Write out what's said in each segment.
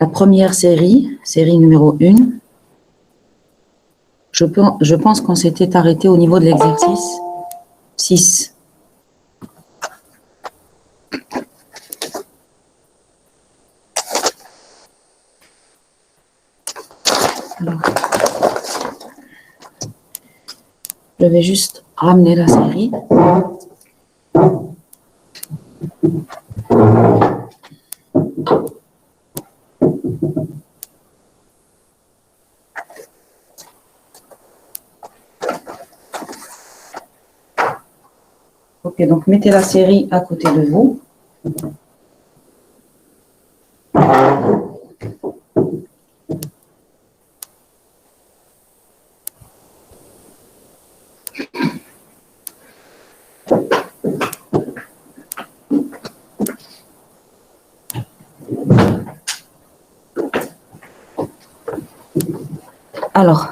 La première série, série numéro 1, je pense qu'on s'était arrêté au niveau de l'exercice 6. Alors, je vais juste ramener la série. Ok, donc mettez la série à côté de vous. Alors,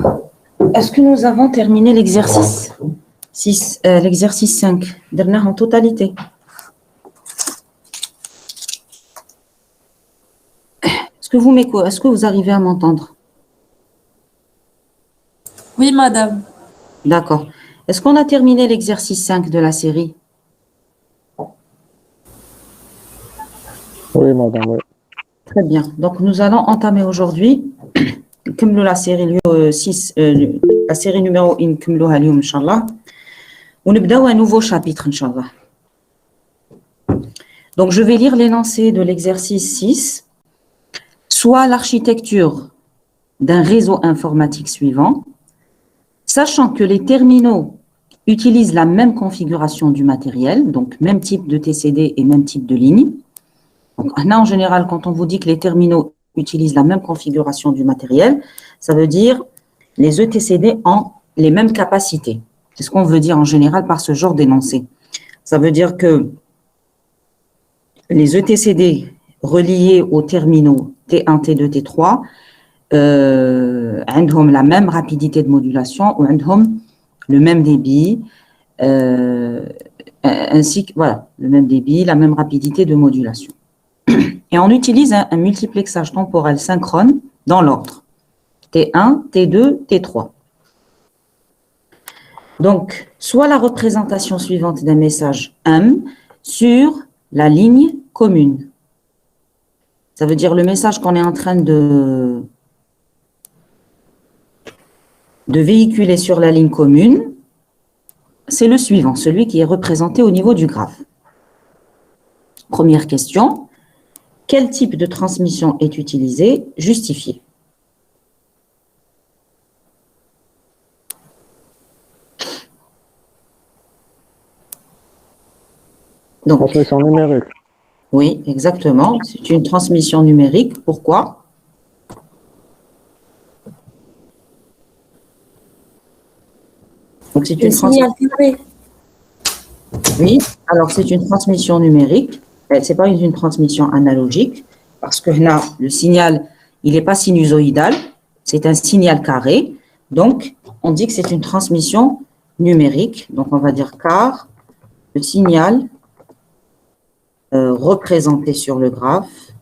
est-ce que nous avons terminé l'exercice 6, l'exercice 5, en totalité? Est-ce que vous arrivez à m'entendre? Oui, madame. D'accord. Est-ce qu'on a terminé l'exercice 5 de la série? Oui, madame, oui. Très bien. Donc, nous allons entamer aujourd'hui, comme la série 6, la série numéro 1, كملوها اليوم إن شاء الله. ونبداو un nouveau chapitre, Inch'Allah. Donc, je vais lire l'énoncé de l'exercice 6. Soit l'architecture d'un réseau informatique suivant, sachant que les terminaux utilisent la même configuration du matériel, donc même type de TCD et même type de ligne. Donc, là, en général, quand on vous dit que les terminaux utilisent la même configuration du matériel, ça veut dire les ETCD ont les mêmes capacités. C'est ce qu'on veut dire en général par ce genre d'énoncé. Ça veut dire que les ETCD reliés aux terminaux T1, T2, T3 ont la même rapidité de modulation ou ont le même débit, ainsi que voilà, le même débit, la même rapidité de modulation. Et on utilise un multiplexage temporel synchrone dans l'ordre T1, T2, T3. Donc, soit la représentation suivante d'un message M sur la ligne commune. Ça veut dire le message qu'on est en train de véhiculer sur la ligne commune, c'est le suivant, celui qui est représenté au niveau du graphe. Première question, quel type de transmission est utilisé? Justifié. Donc, Transmission numérique. Oui, exactement. C'est une transmission numérique. Pourquoi? Donc, c'est une signal carré. Oui, alors c'est une transmission numérique. Ce n'est pas une transmission analogique parce que là, le signal, il n'est pas sinusoïdal. C'est un signal carré. Donc, on dit que c'est une transmission numérique. Donc, on va dire car le signal représenté sur le graphe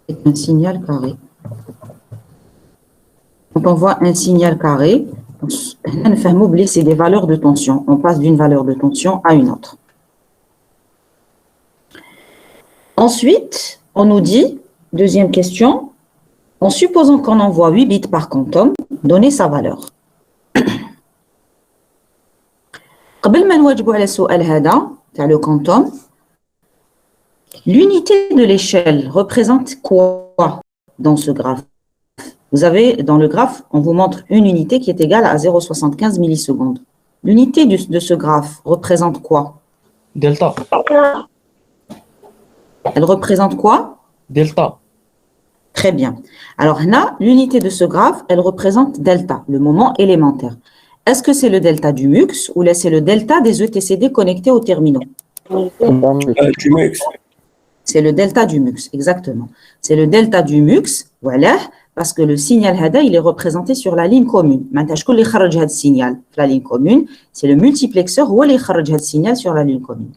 est un signal carré. Quand on voit un signal carré, c'est des valeurs de tension. On passe d'une valeur de tension à une autre. Ensuite, on nous dit, deuxième question, en supposant qu'on envoie 8 bits par quantum, donnez sa valeur. قبل ما نواجهوا على السؤال هذا تاع le quantum, l'unité de l'échelle représente quoi dans ce graphe? Vous avez, dans le graphe, on vous montre une unité qui est égale à 0,75 millisecondes. L'unité de ce graphe représente quoi? Delta. Elle représente quoi? Delta. Très bien. Alors là, l'unité de ce graphe, elle représente delta, le moment élémentaire. Est-ce que c'est le delta du MUX ou là c'est le delta des ETCD connectés aux terminaux? Madame, Du MUX. C'est le delta du mux, exactement. C'est le delta du mux, voilà, parce que le signal hada, il est représenté sur la ligne commune. Maintenant, je vais faire le signal la ligne commune, c'est le multiplexeur qui va faire le signal sur la ligne commune.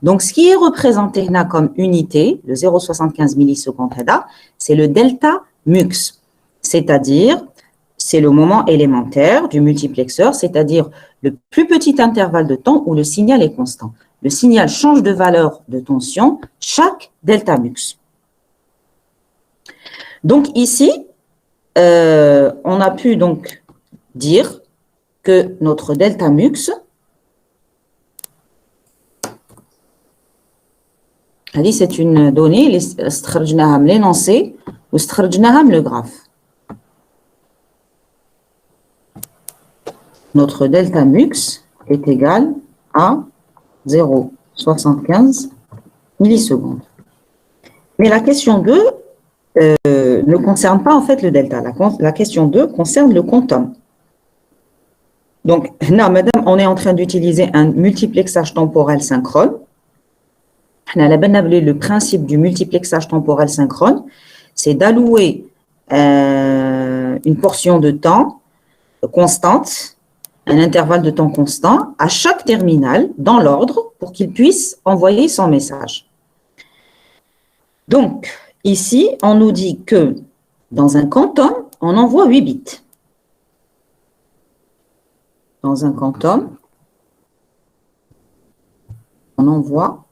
Donc, ce qui est représenté là comme unité, le 0,75 millisecondes hada, c'est le delta mux, c'est-à-dire, c'est le moment élémentaire du multiplexeur, c'est-à-dire le plus petit intervalle de temps où le signal est constant. Le signal change de valeur de tension chaque delta mux. Donc ici, on a pu donc dire que notre delta mux, c'est une donnée, l'énoncé ou le graphe. Notre delta mux est égal à 0,75 millisecondes. Mais la question 2 ne concerne pas en fait le delta. La question 2 concerne le quantum. Donc, là, madame, on est en train d'utiliser un multiplexage temporel synchrone. Le principe du multiplexage temporel synchrone, c'est d'allouer une portion de temps constante, un intervalle de temps constant, à chaque terminal dans l'ordre pour qu'il puisse envoyer son message. Donc, ici, on nous dit que dans un quantum, on envoie 8 bits. Dans un quantum, on envoie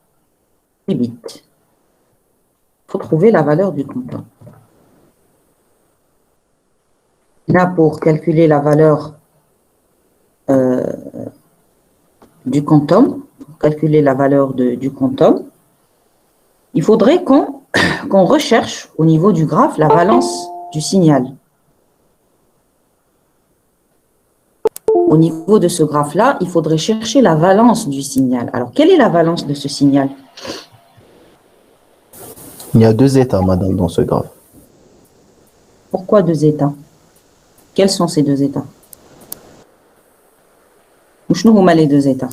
8 bits. Il faut trouver la valeur du quantum. Là, pour calculer la valeur du quantum, il faudrait qu'on recherche au niveau du graphe la valence du signal. Au niveau de ce graphe-là, il faudrait chercher la valence du signal. Alors, quelle est la valence de ce signal? Il y a 2 états, madame, dans ce graphe. Pourquoi 2 états? Quels sont ces 2 états? Où sont les 2 états?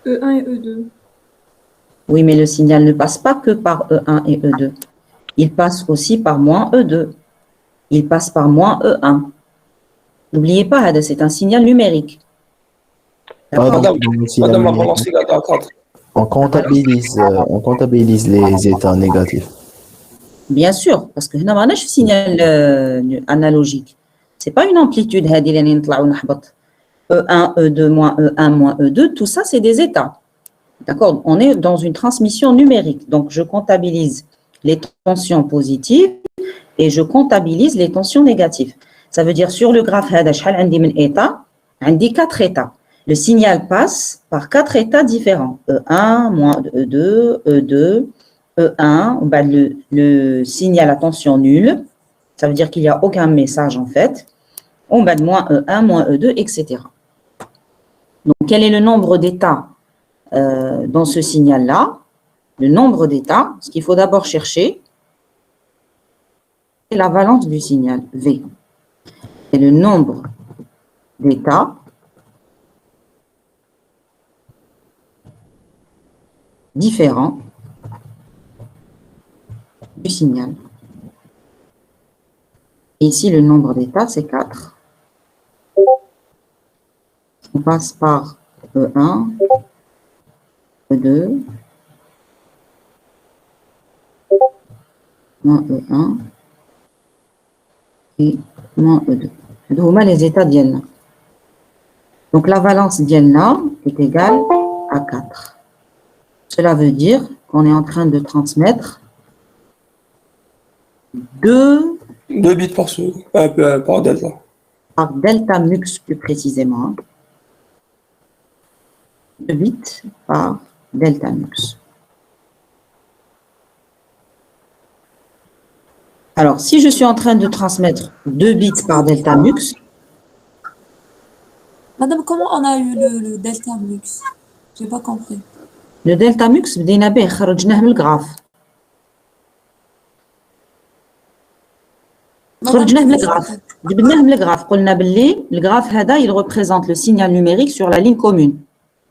E1 et E2. Oui, mais le signal ne passe pas que par E1 et E2. Il passe aussi par moins E2. Il passe par moins E1. N'oubliez pas, c'est un signal numérique. Madame, on comptabilise les états négatifs. Bien sûr, parce que nous avons un signal analogique. Ce n'est pas une amplitude. E1, E2, moins E1, moins E2, tout ça, c'est des états. D'accord? On est dans une transmission numérique. Donc, je comptabilise les tensions positives et je comptabilise les tensions négatives. Ça veut dire sur le graphe, on dit 4 états. Le signal passe par 4 états différents. E1, moins E2, E2, E1, le signal à tension nulle. Ça veut dire qu'il n'y a aucun message en fait. On va de moins E1, moins E2, etc. Donc, quel est le nombre d'états dans ce signal-là? Le nombre d'états, ce qu'il faut d'abord chercher, c'est la valence du signal, V. Et le nombre d'états différents du signal. Et ici, le nombre d'états, c'est 4. On passe par E1, E2, moins E1 et moins E2. Donc, les états d'Ielna. Donc, la valence d'Ielna est égale à 4. Cela veut dire qu'on est en train de transmettre 2 bits par seconde, par delta. Par delta mux plus précisément. 2 bits par delta mux. Alors, si je suis en train de transmettre 2 bits par delta mux. Madame, comment on a eu le delta mux? Je n'ai pas compris. Le delta mux, بدينا به خرجناه من الجراف. خرجناه من الجراف. جبناه من الجراف. قلنا باللي الجراف هذا il représente le signal numérique sur la ligne commune.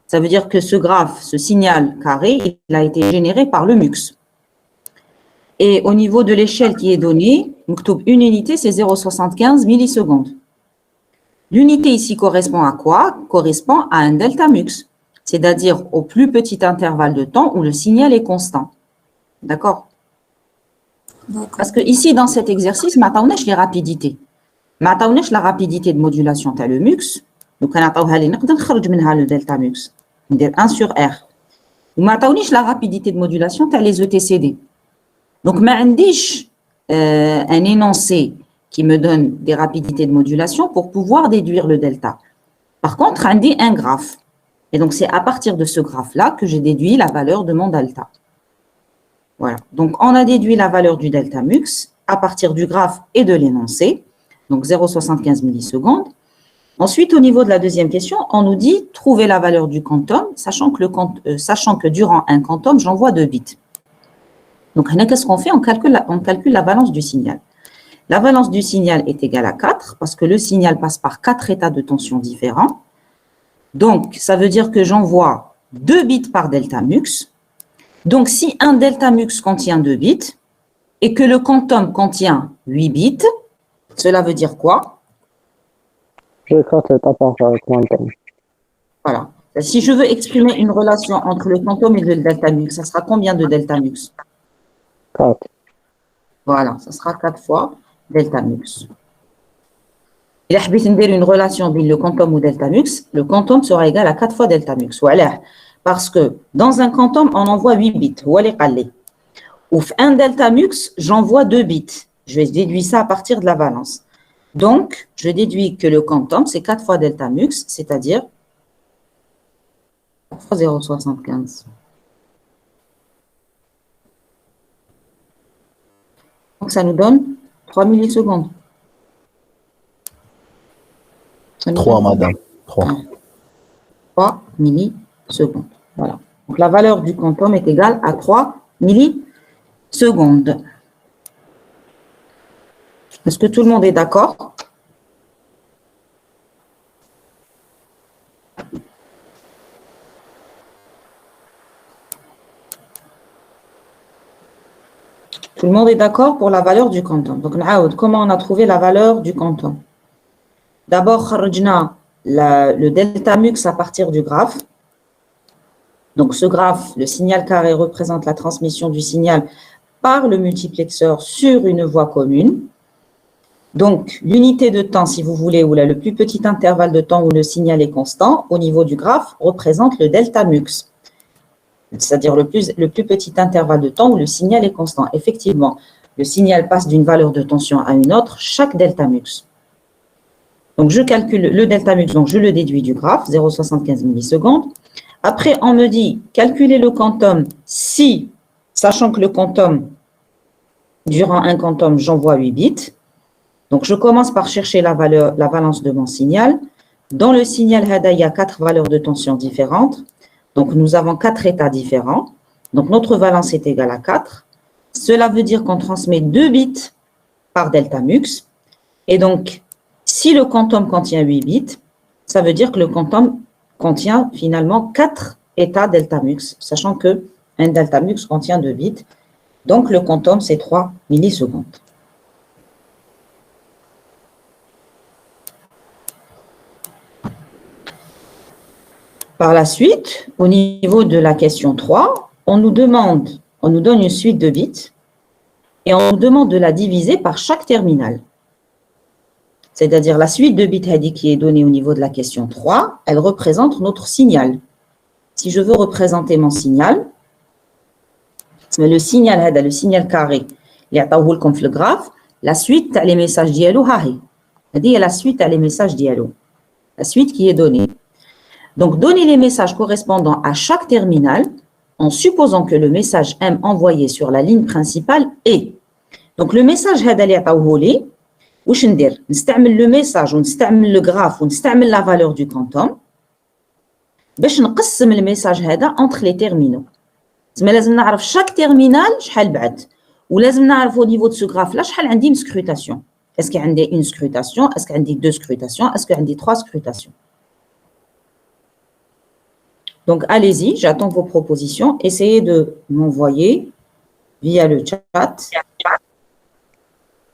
Ça veut dire que ce graphe, ce signal carré, il a été généré par le MUX. Et au niveau de l'échelle qui est donnée, une unité, c'est 0,75 millisecondes. L'unité ici correspond à quoi? Correspond à un delta MUX, c'est-à-dire au plus petit intervalle de temps où le signal est constant. D'accord? D'accord. Parce que ici, dans cet exercice, ما عطاوناش les rapidités. ما عطاوناش la rapidité de modulation تاع le MUX. Donc, نعطيوها لي نقدر نخرج منها le delta MUX. ندير 1 sur R. وما عطاونيش la rapidité de modulation تاع les ETCD. Donc, ما عنديش un énoncé qui me donne des rapidités de modulation pour pouvoir déduire le delta. Par contre, j'ai un graphe. Et donc, c'est à partir de ce graphe-là que j'ai déduit la valeur de mon delta. Voilà. Donc, on a déduit la valeur du delta MUX à partir du graphe et de l'énoncé. Donc, 0,75 millisecondes. Ensuite, au niveau de la deuxième question, on nous dit trouver la valeur du quantum, sachant que durant un quantum, j'envoie 2 bits. Donc, qu'est-ce qu'on fait? On calcule la valence du signal. La valence du signal est égale à 4 parce que le signal passe par 4 états de tension différents. Donc, ça veut dire que j'envoie 2 bits par delta MUX. Donc, si un delta MUX contient 2 bits et que le quantum contient 8 bits, cela veut dire quoi? J'ai 4 étapes par quantum. Voilà. Si je veux exprimer une relation entre le quantum et le delta MUX, ça sera combien de delta MUX? 4. Voilà, ça sera 4 fois delta MUX. Il a une relation entre le quantum ou delta MUX, le quantum sera égal à 4 fois delta MUX. Voilà. Parce que dans un quantum, on envoie 8 bits. Ou un delta MUX, j'envoie 2 bits. Je vais déduire ça à partir de la valence. Donc, je déduis que le quantum, c'est 4 fois delta MUX, c'est-à-dire 4 fois 0,75. Donc, ça nous donne 3 millisecondes. 3, madame. 3. 3 millisecondes. Voilà. Donc, la valeur du quantum est égale à 3 millisecondes. Est-ce que tout le monde est d'accord? Tout le monde est d'accord pour la valeur du quantum. Donc, comment on a trouvé la valeur du quantum? D'abord, le delta MUX à partir du graphe. Donc, ce graphe, le signal carré représente la transmission du signal par le multiplexeur sur une voie commune. Donc, l'unité de temps, si vous voulez, ou là, le plus petit intervalle de temps où le signal est constant, au niveau du graphe, représente le delta MUX. C'est-à-dire le plus petit intervalle de temps où le signal est constant. Effectivement, le signal passe d'une valeur de tension à une autre, chaque delta MUX. Donc, je calcule le delta MUX, donc je le déduis du graphe, 0,75 millisecondes. Après, on me dit, calculer le quantum si, sachant que le quantum, durant un quantum, j'envoie 8 bits. Donc, je commence par chercher la valence de mon signal. Dans le signal HADA, il y a 4 valeurs de tension différentes. Donc, nous avons 4 états différents. Donc, notre valence est égale à 4. Cela veut dire qu'on transmet 2 bits par delta MUX. Et donc, si le quantum contient 8 bits, ça veut dire que le quantum contient finalement 4 états delta MUX, sachant qu'un delta MUX contient 2 bits. Donc, le quantum, c'est 3 millisecondes. Par la suite, au niveau de la question 3, on nous donne une suite de bits et on nous demande de la diviser par chaque terminal. C'est-à-dire la suite de bits qui est donnée au niveau de la question 3, elle représente notre signal. Si je veux représenter mon signal, le signal carré, il y a comme le graphe, la suite, les messages diallo, c'est-à-dire la suite, les messages diallo. La suite qui est donnée. Donc, donner les messages correspondant à chaque terminal en supposant que le message M envoyé sur la ligne principale est. Donc, le message هذا واش ندير نستعمل le message ونستعمل le graphe ونستعمل la valeur du quantum باش نقسم الميساج هذا entre les terminaux. تسمى لازم نعرف chaque terminal شحال بعد ولازم نعرف au niveau de ce graphe là شحال عندي une scrutation. Est-ce qu'il y a une scrutation? Est-ce qu'il y a 2 scrutations? Est-ce qu'il y a 3 scrutations? Donc, allez-y, j'attends vos propositions. Essayez de m'envoyer via le chat.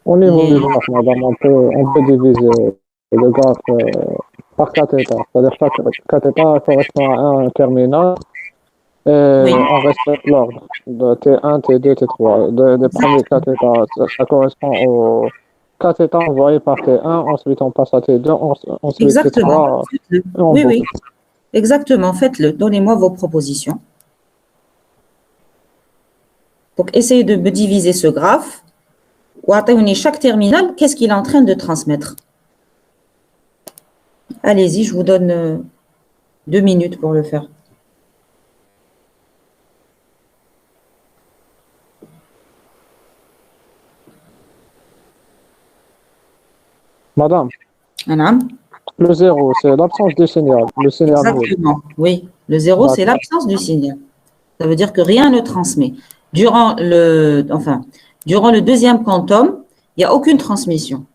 Au niveau du graphe, madame, on peut diviser le graphe par cathéter. C'est-à-dire que cathéter correspond à un terminal et Oui. on respecte l'ordre de T1, T2, T3. Des premiers cathéters, ça correspond au cathéter envoyé par T1, ensuite on passe à T2, ensuite Exactement. T3, et on Oui, boucle. oui. Exactement. Faites-le. Donnez-moi vos propositions. Donc, essayez de me diviser ce graphe. Ou attendez, chaque terminal, qu'est-ce qu'il est en train de transmettre? Allez-y, je vous donne 2 minutes pour le faire. Madame, Madame? le 0, c'est l'absence du signal, le signal nul. Exactement. Oui. Le 0, c'est D'accord. l'absence du signal. Ça veut dire que rien ne transmet. Durant le deuxième quantum, il n'y a aucune transmission.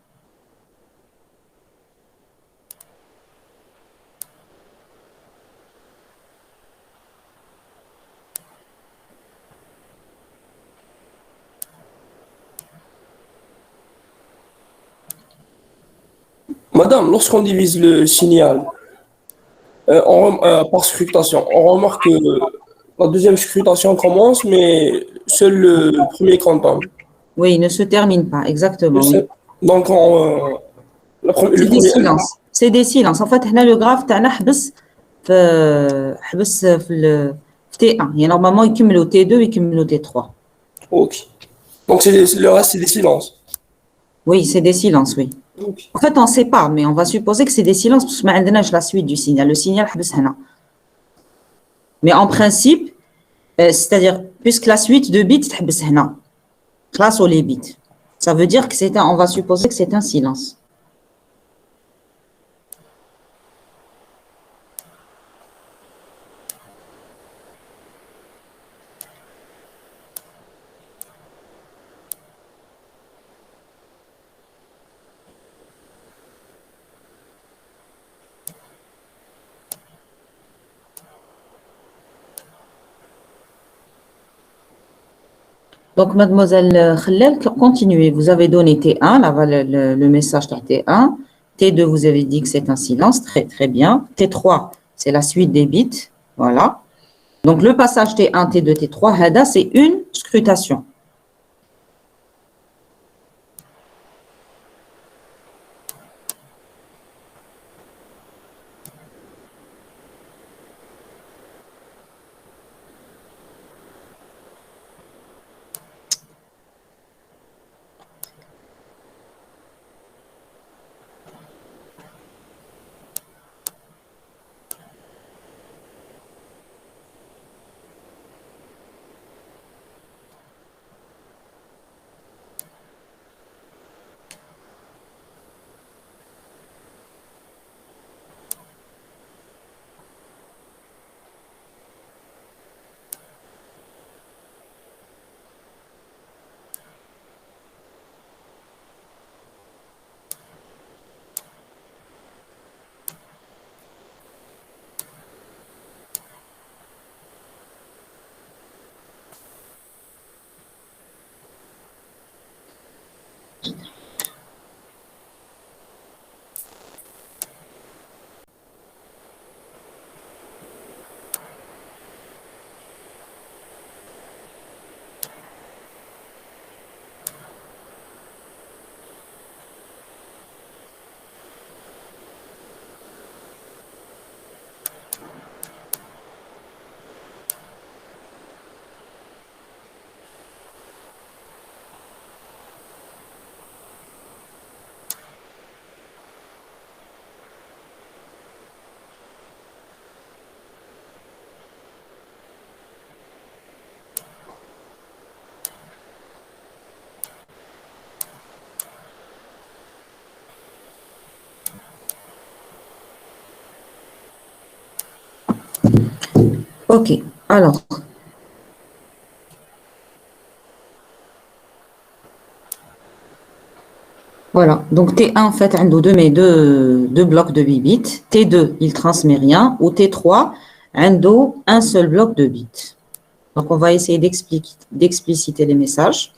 Madame, lorsqu'on divise le signal par scrutation, on remarque que la deuxième scrutation commence, mais seul le premier quantum. Oui, il ne se termine pas. Exactement, oui. Donc, le C'est des premier. silences. C'est des silences. En fait, là, le graphe, تاعنا حبس في T1. Et normalement, il cumule au T2 et cumule au T3. Ok. Donc, le reste, c'est des silences. Oui, c'est des silences, oui. Ok. En fait, on ne sait pas, mais on va supposer que c'est des silences parce que maintenant, j'ai la suite du signal. Le signal, حبس هنا. Mais en principe, c'est-à-dire, puisque la suite de bits, تحبس هنا, grâce aux les bits. Ça veut dire que on va supposer que c'est un silence. Donc, mademoiselle Khalel, continuez. Vous avez donné T1, là, le message de T1. T2, vous avez dit que c'est un silence. Très, très bien. T3, c'est la suite des bits. Voilà. Donc, le passage T1, T2, T3, Hada, c'est une scrutation. OK. Alors, voilà. Donc, T1, en fait, un ou deux, mais deux blocs de 8 bits. T2, il transmet rien. Ou T3, عنده un seul bloc de bits. Donc, on va essayer d'expliciter les messages.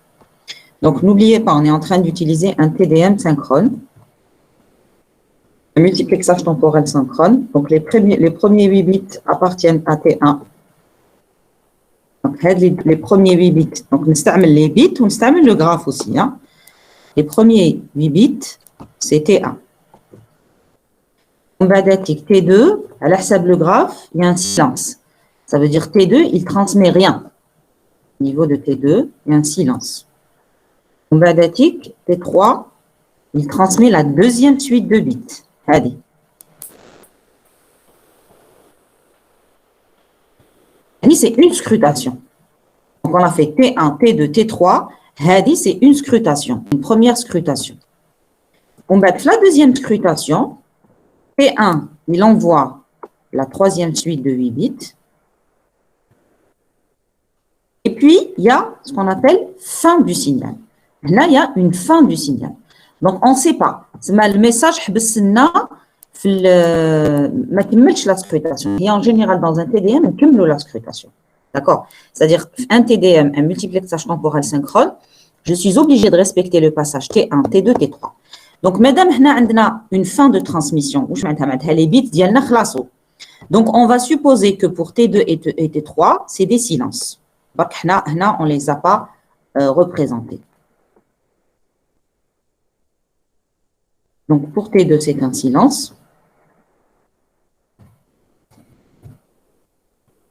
Donc, n'oubliez pas, on est en train d'utiliser un TDM synchrone, un multiplexage temporel synchrone. Donc, les premiers 8 bits appartiennent à T1. Donc, les premiers 8 bits. Donc, on utilise les bits, on utilise le graphe aussi. Hein. Les premiers 8 bits, c'est T1. On va dire T2, à la le graphe, il y a un silence. Ça veut dire T2, il ne transmet rien. Au niveau de T2, il y a un silence. On va dire T3, il transmet la deuxième suite de bits. Allez. C'est une scrutation. Donc, on a fait T1, T2, T3. Hadi, c'est une scrutation, une première scrutation. On va faire la deuxième scrutation. T1, il envoie la troisième suite de 8 bits. Et puis, il y a ce qu'on appelle fin du signal. Là, il y a une fin du signal. Donc, on ne sait pas. Le message, la scrutation. Et en général, dans un TDM, on cumule la scrutation. D'accord? C'est-à-dire, un TDM, un multiplexage temporel synchrone, je suis obligé de respecter le passage T1, T2, T3. Donc, madame, on a une fin de transmission. Les bits, donc, on va supposer que pour T2 et T3, c'est des silences. Donc, on ne les a pas représentés. Donc, pour T2, c'est un silence.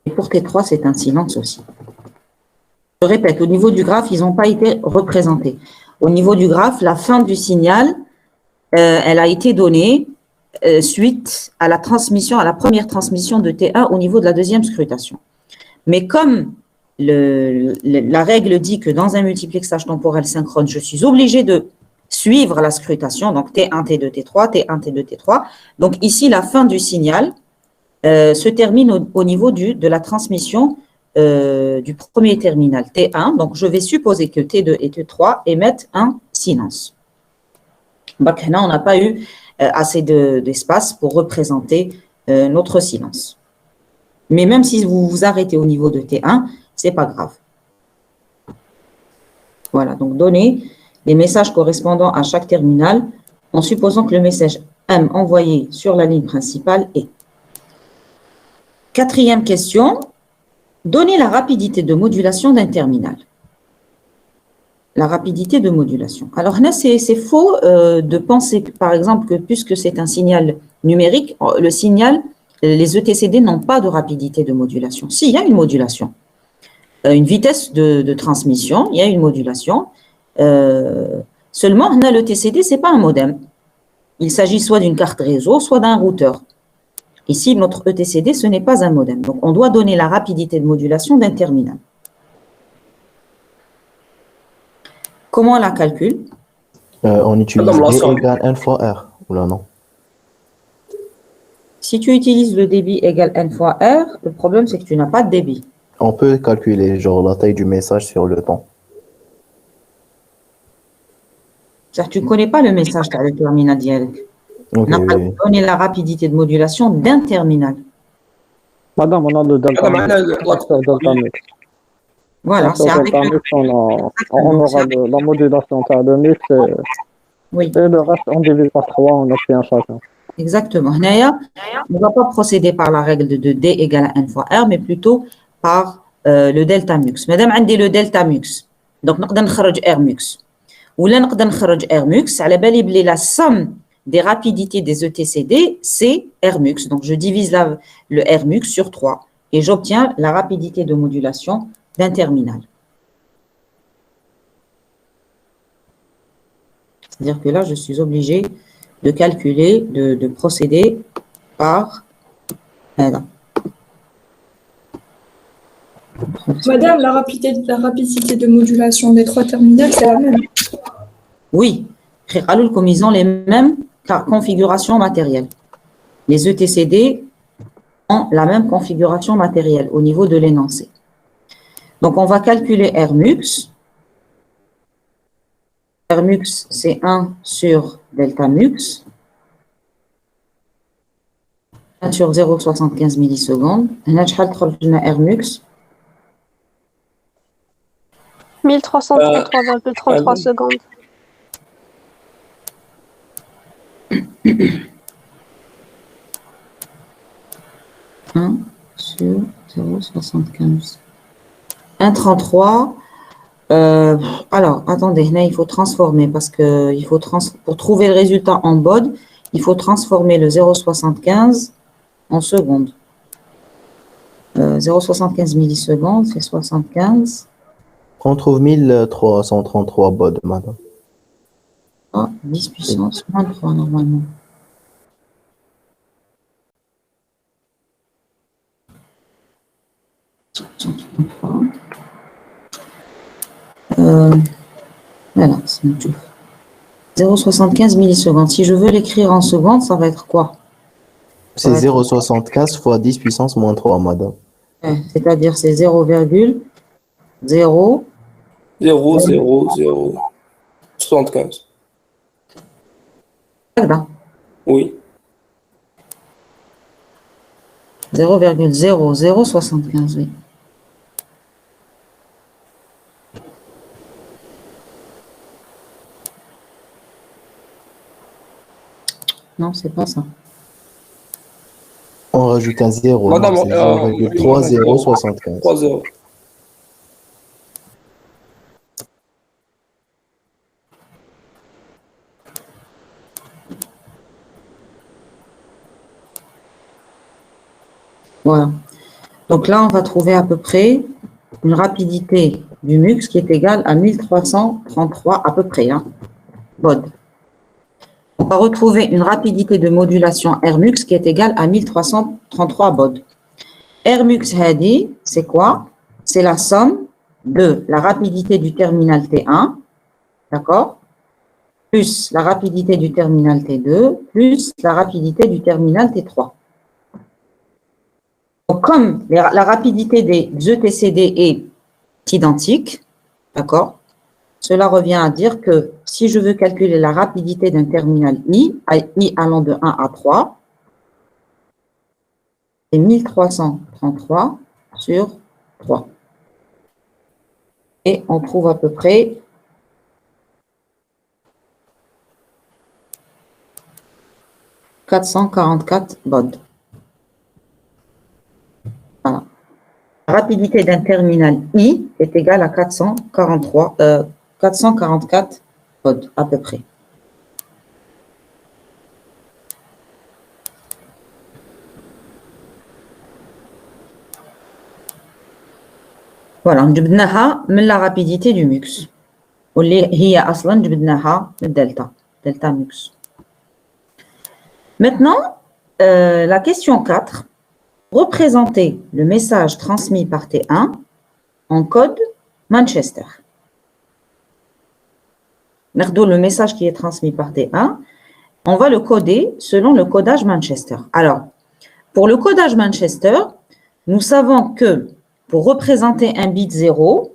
Et pour T3, c'est un silence aussi. Je répète, au niveau du graphe, ils n'ont pas été représentés. Au niveau du graphe, la fin du signal, elle a été donnée suite à la transmission, à la première transmission de T1 au niveau de la deuxième scrutation. Mais comme la règle dit que dans un multiplexage temporel synchrone, je suis obligé de suivre la scrutation, donc T1, T2, T3, T1, T2, T3. Donc ici, la fin du signal se termine au niveau de la transmission du premier terminal T1. Donc, je vais supposer que T2 et T3 émettent un silence. Donc, là, on n'a pas eu assez d'espace pour représenter notre silence. Mais même si vous vous arrêtez au niveau de T1, ce n'est pas grave. Voilà, donc donnez les messages correspondant à chaque terminal en supposant que le message M envoyé sur la ligne principale est. Quatrième question, donnez la rapidité de modulation d'un terminal. La rapidité de modulation. Alors là, c'est faux de penser, par exemple, que puisque c'est un signal numérique, le signal, les ETCD n'ont pas de rapidité de modulation. Si, il y a une modulation. Une vitesse de transmission, il y a une modulation. Seulement, là, le TCD, ce n'est pas un modem. Il s'agit soit d'une carte réseau, soit d'un routeur. Ici, notre ETCD, ce n'est pas un modem. Donc, on doit donner la rapidité de modulation d'un terminal. Comment on la calcule? On utilise D égale N fois R, ou là non? Si tu utilises le débit égal N fois R, le problème, c'est que tu n'as pas de débit. On peut calculer genre la taille du message sur le temps. C'est-à-dire que tu ne connais pas le message dans le terminal direct. Okay, On n'a pas donné la rapidité de modulation d'un terminal. Madame, on a le delta mix. Voilà, c'est avec le... on aura la modulation de mix oui. Et le reste, on divise par 3, on obtient chacun. Exactement. On ne va pas procéder par la règle de D égale à N fois R, mais plutôt par le delta mux. Madame, on dit le delta mux. Donc, on peut نخرج R mux. Ou là, on peut نخرج R mux. على بالي بلي la somme des rapidités des ETCD, c'est R mux. Donc, je divise le R mux sur 3 et j'obtiens la rapidité de modulation d'un terminal. C'est-à-dire que là, je suis obligé de calculer, de procéder par... Voilà. Madame, la rapidité de modulation des 3 terminaux, c'est la même. Oui, comme ils ont les mêmes configurations matérielles. Les ETCD ont la même configuration matérielle au niveau de l'énoncé. Donc, on va calculer R mux. R mux, c'est 1 sur delta mux. sur 0,75 millisecondes. هنا شحال تخرج لنا Rmux 1333,33 secondes. Sur 0,75. 1,33. Alors, attendez, là, il faut transformer parce que pour trouver le résultat en BOD, il faut transformer le 0,75 en secondes. 0,75 millisecondes, c'est 75. On trouve 1333 BOD, madame. 10 puissance moins 3 normalement. Voilà, c'est 0,75 millisecondes. Si je veux l'écrire en secondes, ça va être quoi? C'est 0,75 fois 10 puissance moins 3, madame. C'est-à-dire c'est 0,0 0, 0, 0, 75. Oui. 0,0075, oui. Non, c'est pas ça. On rajoute un 0. Madame, 0,3075. 3 0. Voilà. Donc là, on va trouver à peu près une rapidité du MUX qui est égale à 1333 à peu près, hein, BOD. On va retrouver une rapidité de modulation Rmux qui est égale à 1333 BOD. Rmux Hadi, c'est quoi? C'est la somme de la rapidité du terminal T1, d'accord, plus la rapidité du terminal T2, plus la rapidité du terminal T3. Donc, comme la rapidité des ETCD est identique, d'accord, cela revient à dire que si je veux calculer la rapidité d'un terminal I allant de 1 à 3, c'est 1333 sur 3. Et on trouve à peu près 444 BOD. Voilà. La rapidité d'un terminal I est égale à 444 BOD à peu près. Voilà, جبدناها من la rapidité du MUX. واللي هي أصلاً جبدناها من delta MUX. Maintenant, la question 4. Représenter le message transmis par T1 en code Manchester. Le message qui est transmis par T1, on va le coder selon le codage Manchester. Alors, pour le codage Manchester, nous savons que pour représenter un bit 0,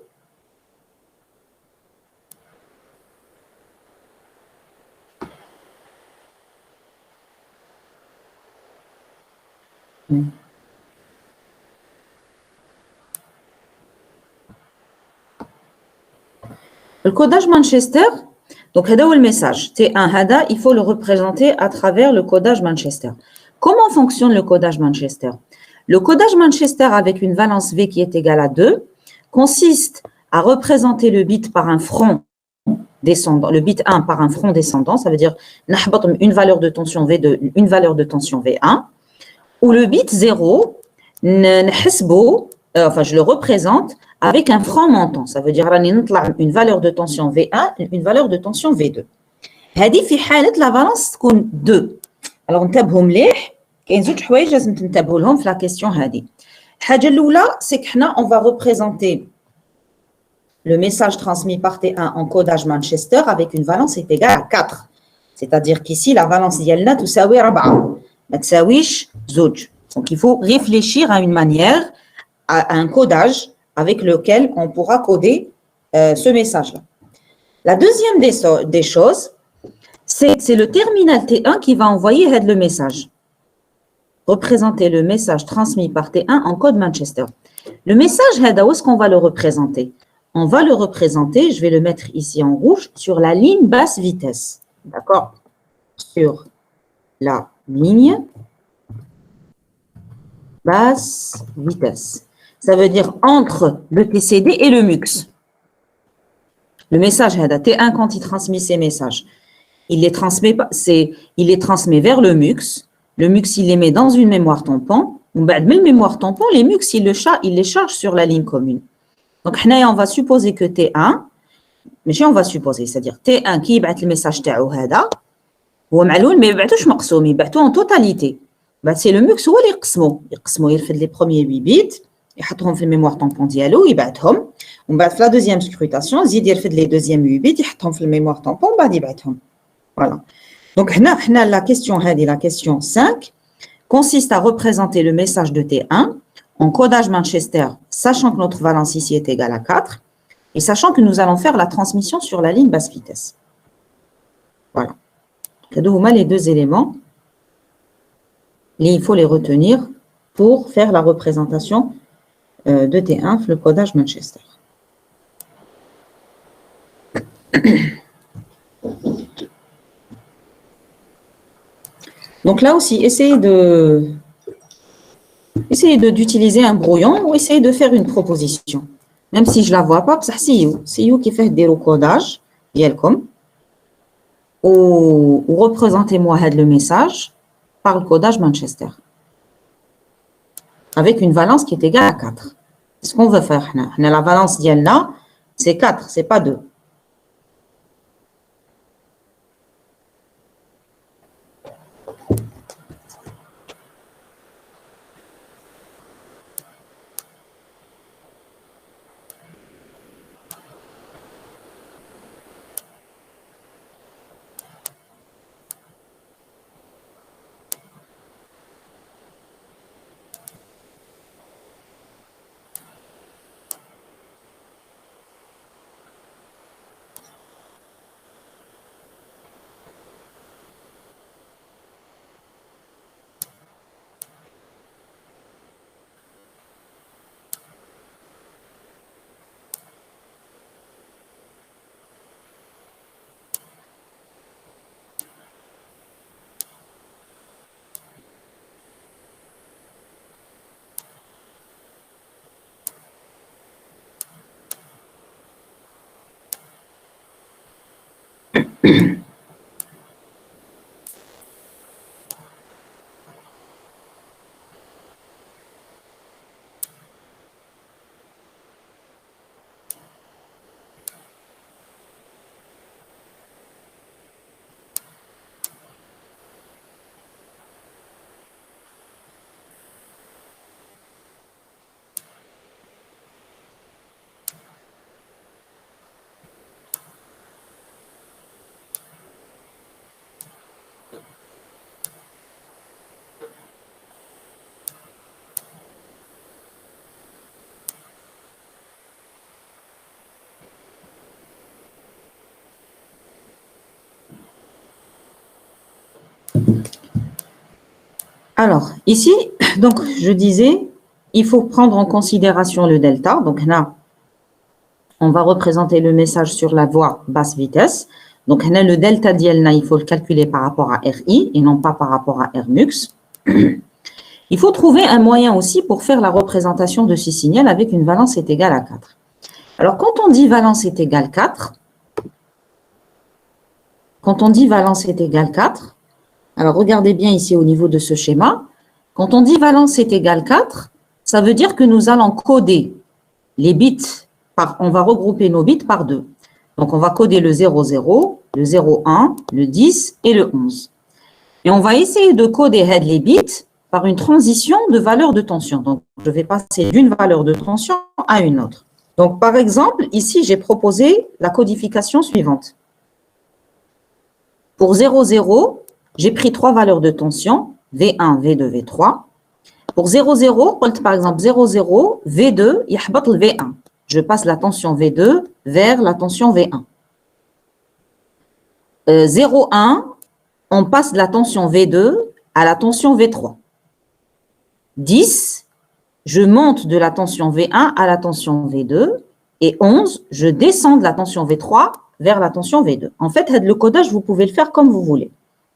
le codage Manchester, donc le message T1 il faut le représenter à travers le codage Manchester. Comment fonctionne le codage Manchester? Le codage Manchester avec une valence V qui est égale à 2 consiste à représenter le bit par un front descendant, le bit 1 par un front descendant, ça veut dire une valeur de tension V2, une valeur de tension V1, ou le bit 0, je le représente avec un front montant, ça veut dire une valeur de tension V1, une valeur de tension V2. هذه في حالة la valence تكون 2. Alors انتبهوا مليح كاين زوج حوايج لازم تنتبهوا لهم في la question هذه. الحاجة الأولى c'est que حنا on va représenter le message transmis par T1 en codage Manchester avec une valence est égale à 4. C'est-à-dire qu'ici la valence ديالنا تساوي 4 ما تساويش زوج. Donc il faut réfléchir à une manière, à un codage avec lequel on pourra coder ce message-là. La deuxième des choses, c'est le terminal T1 qui va envoyer le message. représenter le message transmis par T1 en code Manchester. Le message, où est-ce qu'on va le représenter? On va le représenter, je vais le mettre ici en rouge, sur la ligne basse vitesse. D'accord? Sur la ligne basse vitesse. Ça veut dire entre le TCD et le MUX. Le message T1, quand il transmet ses messages, il les transmet vers le MUX. Le MUX, il les met dans une mémoire tampon. Même mémoire tampon, les MUX, il les charge sur la ligne commune. Donc, on va supposer que T1, mais on va supposer, c'est-à-dire T1 qui bat le message تاعو هذا هو معلول ما يبعثوش مقسوم يبعثوه en totalité. C'est le MUX هو اللي يقسمو يرفد les premiers 8 bits يحطهم في الميموار tampon ديالو يبعثهم ومن بعد في la deuxième scrutation يزيد يرفد les deuxièmes 8 bits يحطهم في الميموار tampon ومن بعد يبعثهم. Voilà. Donc, la question 5 consiste à représenter le message de T1 en codage Manchester, sachant que notre valence ici est égale à 4 et sachant que nous allons faire la transmission sur la ligne basse vitesse. Voilà. Les deux éléments, il faut les retenir pour faire la représentation de T1, le codage Manchester. Donc là aussi, essayez d'utiliser un brouillon ou essayez de faire une proposition. Même si je ne la vois pas, c'est vous qui faites des recodages, ou représentez-moi le message par le codage Manchester. Avec une valence qui est égale à 4. C'est ce qu'on veut faire. La valence d'Yelna, c'est 4, ce n'est pas 2. Alors, ici, donc, je disais, il faut prendre en considération le delta. Donc là, on va représenter le message sur la voie basse vitesse. Donc là, le delta d'Yelna, il faut le calculer par rapport à RI et non pas par rapport à Rmux. Il faut trouver un moyen aussi pour faire la représentation de ce signal avec une valence est égale à 4. Alors, quand on dit valence est égale 4, alors regardez bien ici au niveau de ce schéma, quand on dit valence est égale 4, ça veut dire que nous allons coder les bits, on va regrouper nos bits par 2. Donc, on va coder le 00, le 01, le 10 et le 11. Et on va essayer de coder les bits par une transition de valeur de tension. Donc, je vais passer d'une valeur de tension à une autre. Donc, par exemple, ici, j'ai proposé la codification suivante. Pour 00, j'ai pris 3 valeurs de tension, V1, V2, V3. Pour 00, par exemple 00, V2, يحبط le V1. Je passe la tension V2 vers la tension V1. 01, on passe de la tension V2 à la tension V3. 10, je monte de la tension V1 à la tension V2. Et 11, je descends de la tension V3 vers la tension V2. En fait, le codage, vous pouvez le faire comme vous voulez.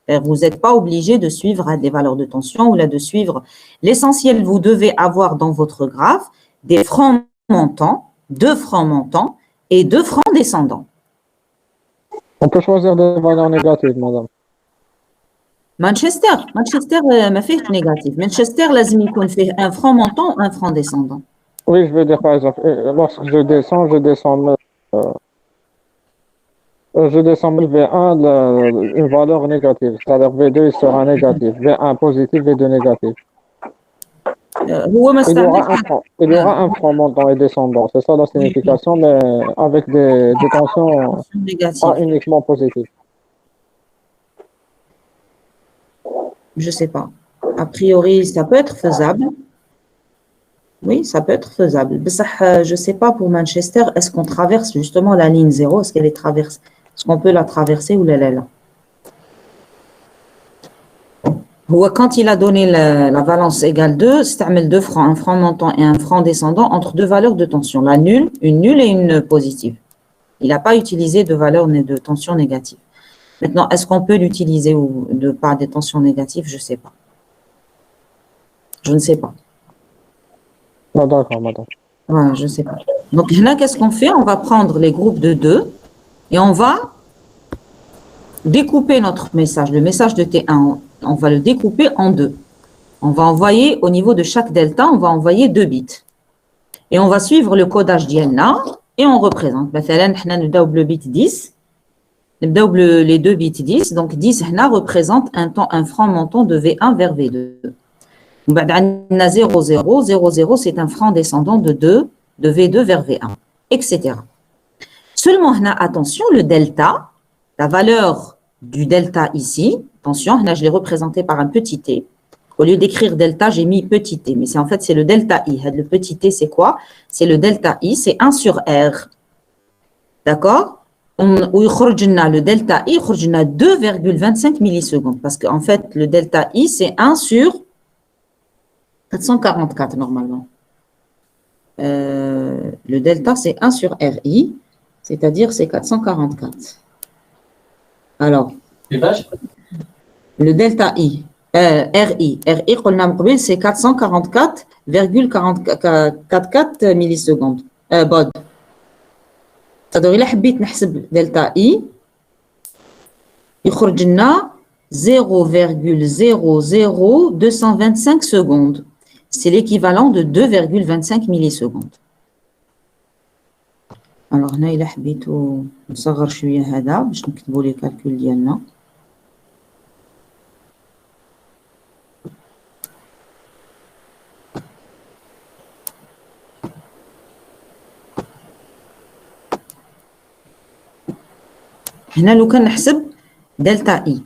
Vous n'êtes pas obligé de suivre des valeurs de tension ou là de suivre. L'essentiel, vous devez avoir dans votre graphe des francs montants, 2 francs montants et 2 francs descendants. On peut choisir des valeurs négatives, madame. Manchester, ما فيه négatif. Manchester, لازم يكون فيه un franc montant ou un franc descendant. Oui, je veux dire, par exemple, lorsque je descends le V1 une valeur négative, c'est-à-dire V2 il sera négatif, V1 positif, V2 négatif. هو ما Il y aura un franc montant et descendant, c'est ça la signification, mais avec des tensions négatif. pas uniquement positives. Je sais pas. A priori, ça peut être faisable. Oui, ça peut être faisable. Je sais pas pour Manchester, est-ce qu'on traverse justement la ligne 0? Est-ce qu'elle est traversée? Est-ce qu'on peut la traverser ou là? Quand il a donné la valence égale 2, c'est 2 francs, un franc montant et un franc descendant entre 2 valeurs de tension, une nulle et une positive. Il n'a pas utilisé de valeur de tension négative. Maintenant, est-ce qu'on peut l'utiliser ou par des tensions négatives? Je ne sais pas. Je ne sais pas. Non, d'accord, madame. Voilà, je ne sais pas. Donc là, qu'est-ce qu'on fait? On va prendre les groupes de 2 et on va découper notre message. Le message de T1, on va le découper en 2. On va envoyer au niveau de chaque delta, on va envoyer 2 bits. Et on va suivre le codage d'IELNA et on représente. مثلا, nous avons le bit 10. Nous avons les 2 bits 10. Donc 10 représente un franc montant de V1 vers V2. On a 0, 0. 0, 0, c'est un franc descendant de V2 vers V1, etc. Seulement, attention, le delta, la valeur du delta ici, attention, là, je l'ai représenté par un petit t. Au lieu d'écrire delta, j'ai mis petit t, mais en fait, c'est le delta i. Le petit t, c'est quoi? C'est le delta i, c'est 1 sur r. D'accord? Le delta i, il y a 2,25 millisecondes. Parce qu'en fait, le delta i, c'est 1 sur 444 normalement. Le delta, c'est 1 sur RI, c'est-à-dire c'est 444. Alors, le delta I, RI, c'est 444,44 millisecondes. Bod. C'est-à-dire, il a delta I, il y a 0,00225 secondes. C'est l'équivalent de 2,25 millisecondes. Alors, هنا إلا حبيتو نصغر شوية هذا باش نكتبوا لي الكالكول ديالنا. هنا لو كان نحسب دلتا إي.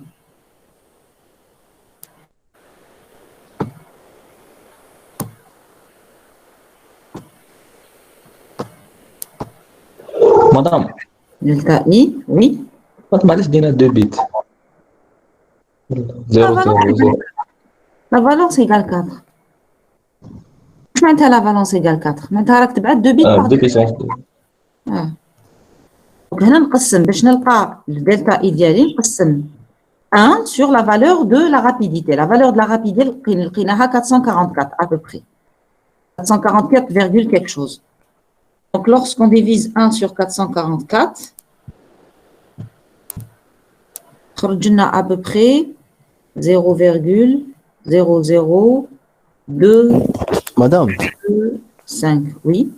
Madame, Delta I, oui. معليش دينا 2 بيت 0 0 0 La valence égale 4. اش معناتها la valence égale 4؟ معناتها راك تبعت 2 بيت par 2 بيت دونك هنا نقسم باش نلقى الدلتا اي ديالي نقسم 1 sur la valeur de la rapidité. La valeur de la rapidité لقيناها 444 à peu près. 444, quelque chose. Donc, lorsqu'on divise 1 sur 444, on a à peu près 0,002. Madame, 5, oui.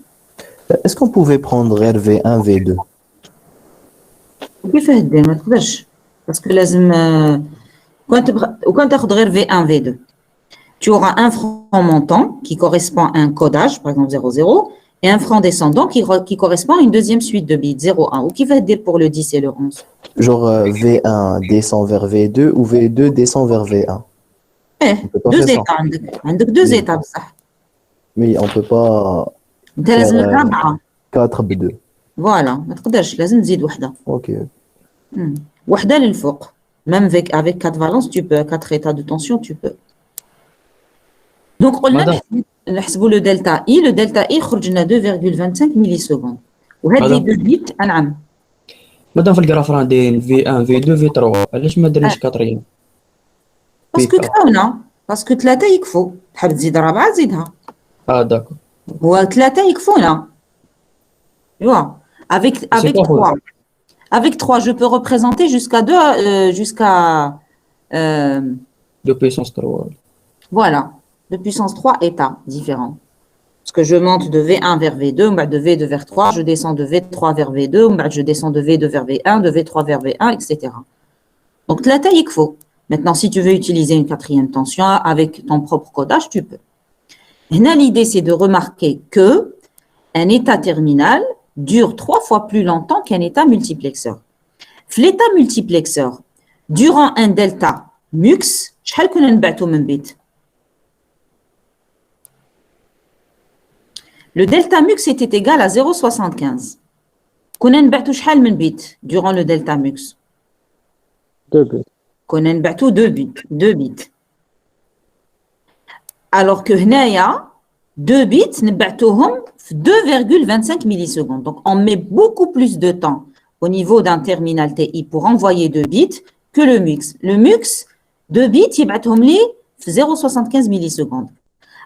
est-ce qu'on pouvait prendre RV1, V2? كيف هدير ما تقدرش باسكو لازم وكان تاخذ غير V1 V2 tu auras un franc montant qui correspond à un codage par exemple 00 et un franc descendant qui correspond à une deuxième suite de bits 01 ou qui va être pour le 10 et le 11 genre V1 descend vers V2 ou V2 descend vers V1 deux étapes عندك deux étapes صح mais on peut pas انت لازم 4 ب2 فوالا ما تقدرش لازم تزيد وحده ok وحده للفوق même avec 4 valences tu peux 4 états de tension tu peux Donc, on a Madame. le delta I. Le delta I, خرج لنا 2,25 millisecondes. وهاد لي Madame. deux bits, نعم. مادام في الجراف راه دايرين V1 V2 V3 علاش ما درناش كاتريام؟ Parce que كفاونا. Parce que 3 يكفوا. تحب تزيد 4 زيدها. داكور. هو 3 يكفونا. Tu vois. Avec pas 3. Avec 3, je peux représenter jusqu'à 2, jusqu'à... De puissance 3. voilà, de puissance 3 états différents. Parce que je monte de V1 vers V2, de V2 vers 3, je descends de V3 vers V2, je descends de V2 vers V1, de V3 vers V1, etc. Donc, la taille, il faut. Maintenant, si tu veux utiliser une quatrième tension avec ton propre codage, tu peux. Là, l'idée, c'est de remarquer que un état terminal dure 3 fois plus longtemps qu'un état multiplexeur. L'état multiplexeur, durant un delta mux, شحال كنا نبعثو من bit? Le delta mux était égal à 0,75. كنا نبعثو شحال من bit durant le delta mux? 2 bits. كنا نبعثو 2 bits. Alors que هنايا 2 bits نبعثوهم في 2,25 millisecondes. Donc on met beaucoup plus de temps au niveau d'un terminal TI pour envoyer 2 bits que le mux. Le mux, 2 bits, يبعثهم لي في 0,75 millisecondes.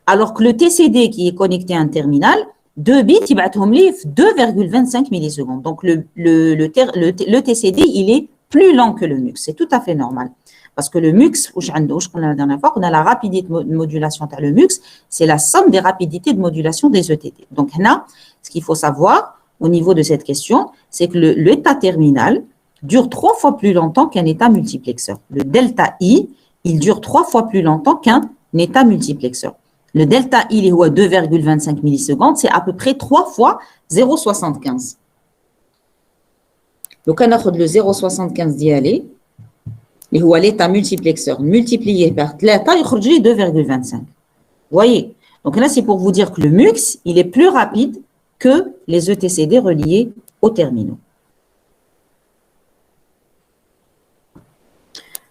Alors que le TCD qui est connecté à un terminal, 2 bits, يبعثهم لي في 2,25 millisecondes. Donc le TCD, il est plus lent que le mux. C'est tout à fait normal. Parce que le mux, qu'on a la dernière fois, on a la rapidité de modulation de le mux, c'est la somme des rapidités de modulation des ETD. Donc là, ce qu'il faut savoir au niveau de cette question, c'est que l'état terminal dure 3 fois plus longtemps qu'un état multiplexeur. Le delta I, il dure 3 fois plus longtemps qu'un état multiplexeur. Le delta I, il est à 2,25 millisecondes, c'est à peu près 3 fois 0,75. Donc, on a le 0,75 d'y aller. اللي هو l'état multiplexeur multiplié par 3 يخرج لي 2,25. Voyez. Donc là, c'est pour vous dire que le mux, il est plus rapide que les ETCD reliés aux terminaux.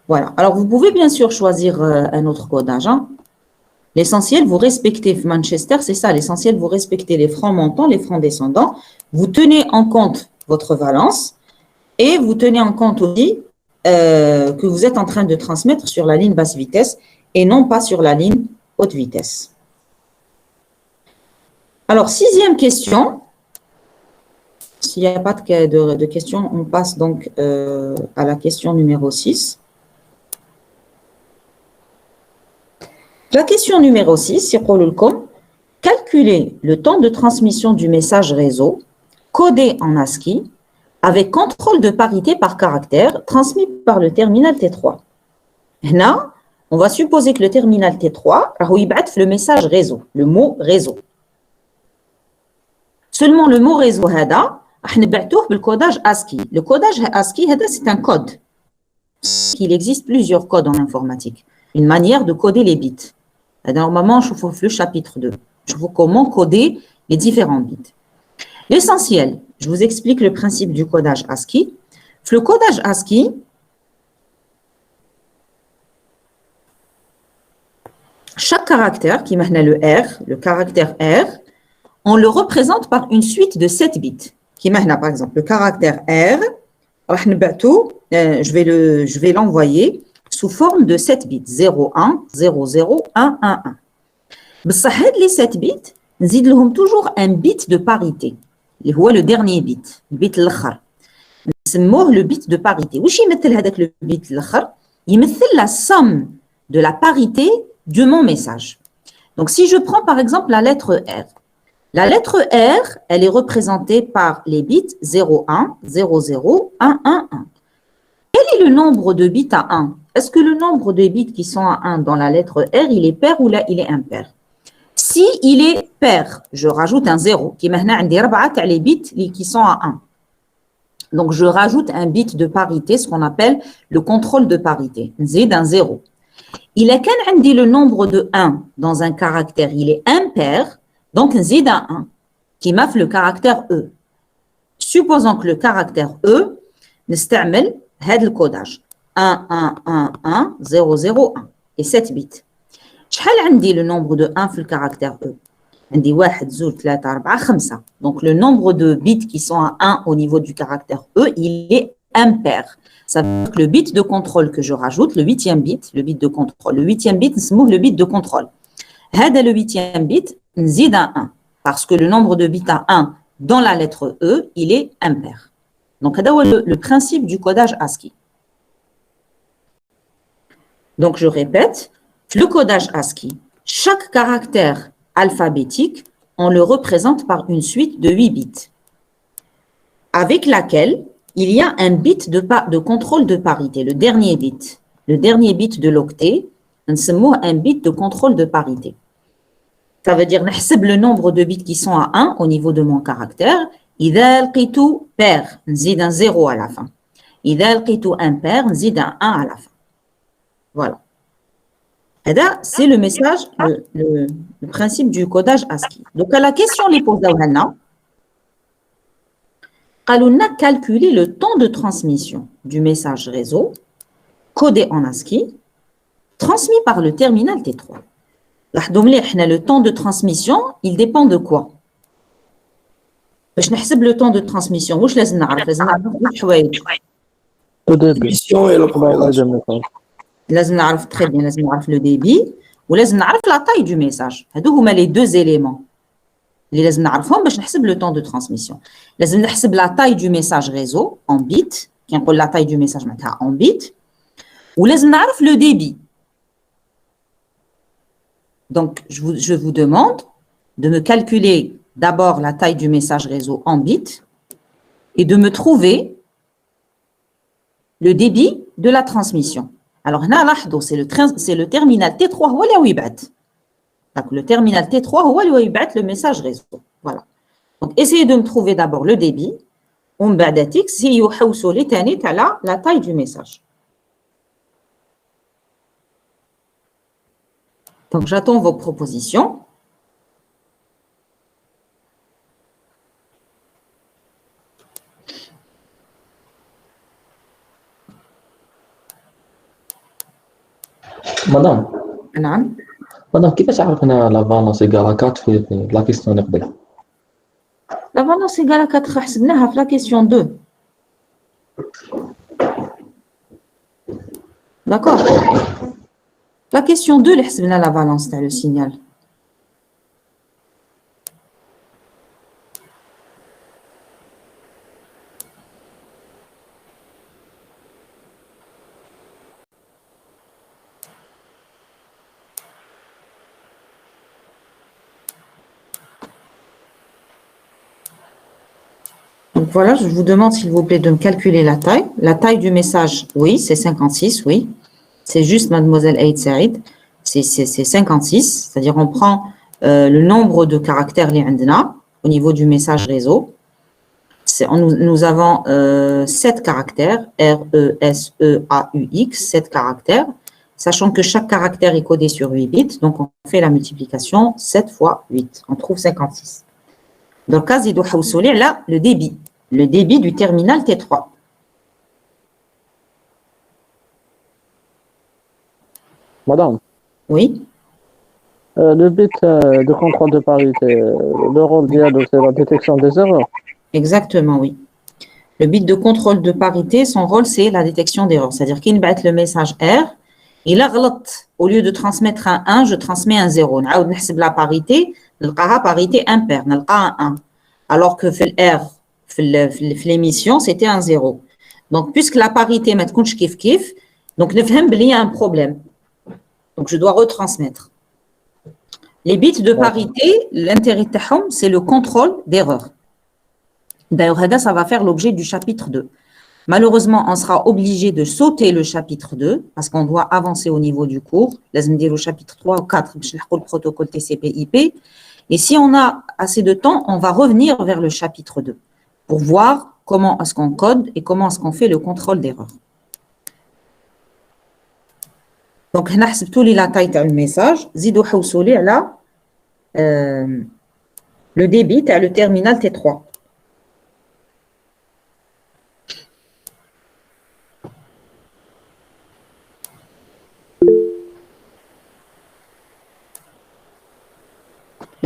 Voilà. Alors, vous pouvez bien sûr choisir un autre codage. Hein. L'essentiel, vous respectez Manchester, c'est ça. L'essentiel, vous respectez les francs montants, les francs descendants. Vous tenez en compte votre valence et vous tenez en compte aussi que vous êtes en train de transmettre sur la ligne basse vitesse et non pas sur la ligne haute vitesse. Alors, 6e question. S'il n'y a pas de questions, on passe donc à la question numéro 6. La question numéro 6, c'est calculer le temps de transmission du message réseau codé en ASCII avec contrôle de parité par caractère transmis par le terminal T3. Là, on va supposer que le terminal T3 a le message réseau, le mot réseau. Seulement le mot réseau, le codage ASCII. Le codage ASCII, c'est un code. Il existe plusieurs codes en informatique. Une manière de coder les bits. Normalement, je vous le chapitre 2. Je vous comment coder les différents bits. L'essentiel, je vous explique le principe du codage ASCII. Le codage ASCII, chaque caractère, qui est le R, le caractère R, on le représente par une suite de 7 bits. Qui est par exemple le caractère R, je vais l'envoyer sous forme de 7 bits, 0, 1, 0, 0, 1, 1, 1. Les 7 bits, nous avons toujours un bit de parité. Le dernier bit, le bit l'autre. C'est le bit de parité. Où est le bit l'autre? Il met la somme de la parité de mon message. Donc, si je prends par exemple la lettre R, la lettre R, elle est représentée par les bits 0, 1, 0, 0, 1, 1, 1. Quel est le nombre de bits à 1? Est-ce que le nombre de bits qui sont à 1 dans la lettre R, il est pair ou là, il est impair? Si il est pair, je rajoute un 0. Qui maintenant, les bits qui sont à 1. Donc, je rajoute un bit de parité, ce qu'on appelle le contrôle de parité. Z d'un 0. Il est quand dit le nombre de 1 dans un caractère, il est impair, donc Z d'un 1, qui m'a fait le caractère E. Supposons que le caractère E, نستعمل هذا le codage. 1, 1, 1, 1, 0, 0, 1 et 7 bits. شحال عندي le nombre de 1 في le caractère E عندي 1 2 3 4 5 donc le nombre de bits qui sont à 1 au niveau du caractère E il est impair. Ça veut dire que le bit de contrôle que je rajoute, le huitième bit, le bit de contrôle, le huitième bit, c'est le bit de contrôle. هذا le huitième bit, نزيد à 1 parce que le nombre de bits à 1 dans la lettre E, il est impair. Donc, c'est le principe du codage ASCII. Donc, je répète, le codage ASCII, chaque caractère alphabétique, on le représente par une suite de 8 bits, avec laquelle il y a un bit de contrôle de parité, le dernier bit de l'octet, un bit de contrôle de parité. Ça veut dire que le nombre de bits qui sont à 1 au niveau de mon caractère, إذا لقيتو pair, نزيد un 0 à la fin. إذا لقيتو impair, نزيد un 1 à la fin. Voilà. C'est le message, le principe du codage ASCII. Donc, à la question les posée on a calculé le temps de transmission du message réseau codé en ASCII transmis par le terminal T3. Le temps de transmission, il dépend de quoi? باش نحسب le temps de transmission واش لازم نعرف جوج حوايج L'émission et la propagation. لازم نعرف très bien لازم نعرف le débit ولازم نعرف la taille du message هادو هما les deux éléments اللي لازم نعرفهم باش نحسب le temps de transmission لازم نحسب la taille du message réseau en bit كي نقول la taille du message معناتها en bit ولازم نعرف le débit. Donc je vous demande de me calculer d'abord la taille du message réseau en bits et de me trouver le débit de la transmission. Alors, c'est le terminal T3 Donc, le terminal T3 le message réseau. Voilà. Donc, essayez de me trouver d'abord le débit. La taille du message. Donc, j'attends vos propositions. مدام نعم. مدام كيفاش عرفنا لا فالونس ايكال 4 في لا كيستيون اللي قبلها؟ La valence égale à 4 حسبناها في la question 2. D'accord. La question 2 اللي حسبنا la valence تاع le signal. Donc voilà, je vous demande s'il vous plaît de me calculer la taille. La taille du message, oui, c'est 56, oui. C'est juste mademoiselle Aïd Saïd, c'est 56, c'est-à-dire on prend le nombre de caractères les عندنا au niveau du message réseau. Nous avons 7 caractères, R, E, S, E, A, U, X, 7 caractères, sachant que chaque caractère est codé sur 8 bits, donc on fait la multiplication 7 fois 8, on trouve 56. Dans le cas, là, le débit du terminal T3. Madame, Oui, le bit de contrôle de parité, le rôle d'IADO, c'est la détection des erreurs. exactement, oui. Le bit de contrôle de parité, son rôle, c'est la détection d'erreurs. C'est-à-dire qu'il va être le message R, il a au lieu de transmettre un 1, je transmets un 0. La parité, la parité impair, un 1. Alors que R, l'émission, c'était un 0. Donc, puisque la parité, maintenant, kif, donc, il y a un problème. Donc, je dois retransmettre. Les bits de parité, l'intérêt, c'est le contrôle d'erreur. D'ailleurs, ça va faire l'objet du chapitre 2. Malheureusement, on sera obligé de sauter le chapitre 2 parce qu'on doit avancer au niveau du cours. Là, je me dire au chapitre 3 ou 4, je vais le protocole TCP/IP. Et si on a assez de temps, on va revenir vers le chapitre 2 pour voir comment est-ce qu'on code et comment est-ce qu'on fait le contrôle d'erreur. Donc, on a tout la taille du message. Zidou Housouli là, le débit à le terminal T3.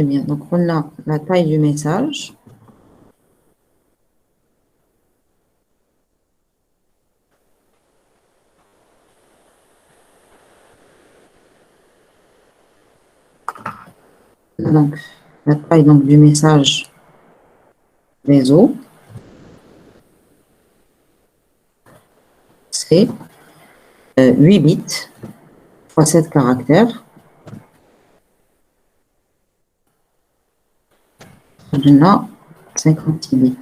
Très bien. Donc, on a la taille du message. Donc, la taille donc, du message réseau, c'est 8 bits fois 7 caractères. On a 56 bits.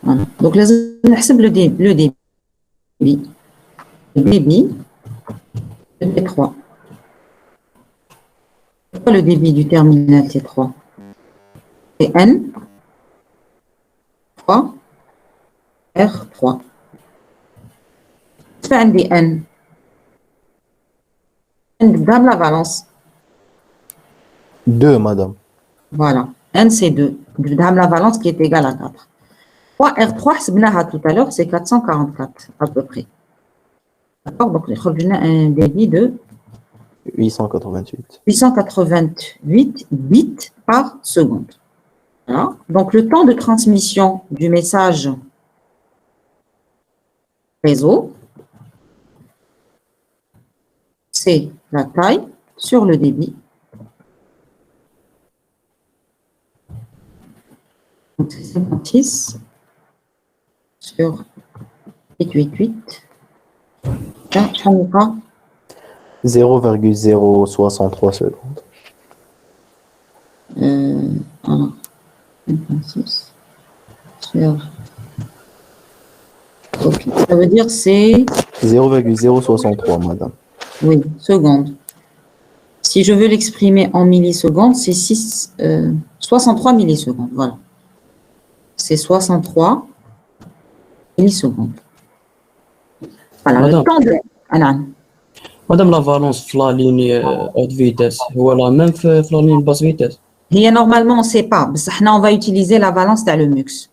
Voilà. Donc, là, on حسب le débit. Le débit de T3. C'est quoi le débit du terminal T3? C'est N fois R3. C'est un N. N dans la valence. 2, madame. Voilà. N, c'est 2. Dans la valence qui est égale à 4. R3, tout à l'heure, c'est 444 à peu près. D'accord? Donc, on a un débit de 888. 888 bits par seconde. Voilà. Donc, le temps de transmission du message réseau, c'est la taille sur le débit. Donc, c'est 56 sur 888. 0,063 secondes. Voilà. 56 sur... Ok. Ça veut dire c'est... 0,063, madame. Oui, secondes. Si je veux l'exprimer en millisecondes, c'est 63 millisecondes. Voilà. C'est 63 millisecondes. Voilà, Madame. le temps de... Alors, Madame, la valence في la ligne haute vitesse, هو la même في la ligne basse vitesse. normalement, on ne sait pas. Mais on va utiliser la valence dans le MUX.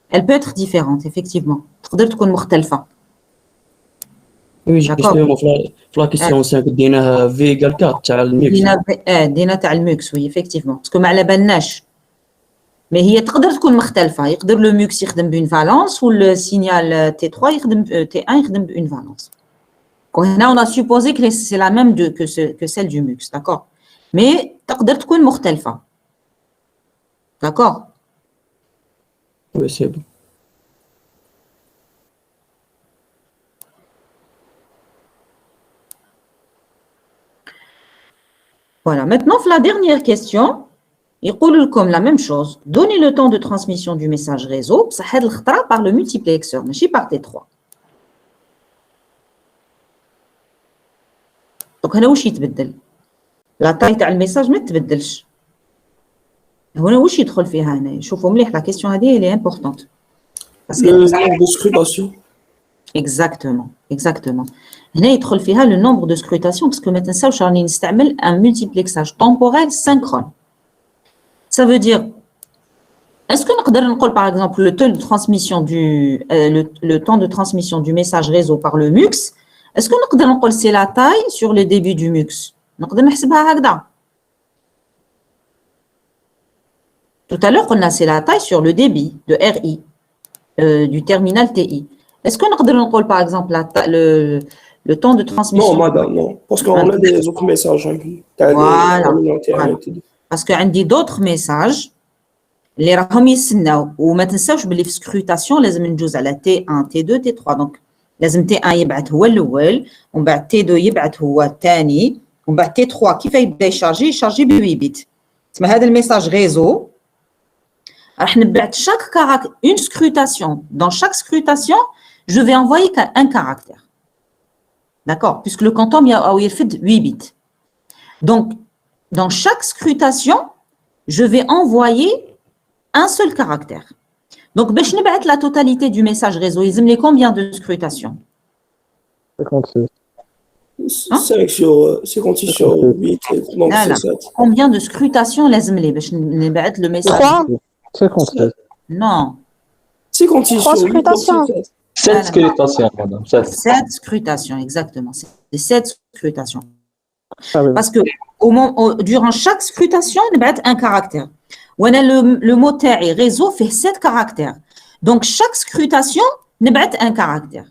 Elle peut être différente, effectivement. تقدر تكون مختلفة. Oui, justement, في la question 5 ديناها V égale 4 تاع الميكس. دينا تاع الميكس, oui, effectivement. Parce que ما على بالناش. Mais هي تقدر تكون مختلفة. يقدر le MUX يخدم بune valence ou le signal T3 يخدم T1 يخدم بune valence. هنا on a supposé que c'est la même que celle du MUX, d'accord? Mais تقدر تكون مختلفة. D'accord? Oui, c'est bon. Voilà. Maintenant, la dernière question, il comme la même chose. Donnez le temps de transmission du message réseau, ça aide le par le multiplexeur, mais par T3. Donc, هنا واش يتبدل؟ لا تاي تاع الميساج ما تتبدلش. هنا واش يدخل فيها هنا؟ شوفوا مليح لا كيسيون هذه elle est importante. Le nombre de scrutations. Exactement. هنا يدخل فيها le nombre de scrutations parce que ما تنساوش راني نستعمل un multiplexage temporel synchrone. Ça veut dire, est-ce que نقدر نقول par exemple le temps de transmission le temps de transmission du message réseau par le MUX, est-ce que نقدر نقول c'est la taille sur le début du MUX? نقدر نحسبها هكذا. Tout à l'heure, on a c'est la taille sur le débit de RI, du terminal TI. Est-ce que نقدر نقول par exemple le temps de transmission? Non, madame, non. Parce qu'on a des autres messages. Voilà. Parce que عندي d'autres messages اللي راهم يستناو وما تنساوش باللي في سكروتاسيون لازم ندوز على T1 T2 T3 دونك لازم T1 يبعث هو الاول ومن بعد T2 يبعث هو الثاني ومن بعد T3 كيف يبدا يشارجي ب 8 بيت. تسمى هذا الميساج ريزو راح نبعث chaque caractère une scrutation. Dans chaque scrutation, je vais envoyer un caractère. D'accord? Puisque le quantum il fait 8 bits. Donc dans chaque scrutation, je vais envoyer un seul caractère. Donc, باش نبعث la totalité du message réseau, il y a combien de scrutations? 56. 56 sur 8, donc Voilà. c'est 7. Combien de scrutations لازم لي باش نبعث le message? 56. Non. C'est quand ils 3 sont 8, donc scrutations. c'est 7. 7 scrutations, madame. 7. 7 scrutations, exactement. C'est 7 scrutations. Ah oui. Parce que durant chaque scrutation, on a un caractère. Le mot تاعي réseau fait 7 caractères. Donc, chaque scrutation, on a un caractère.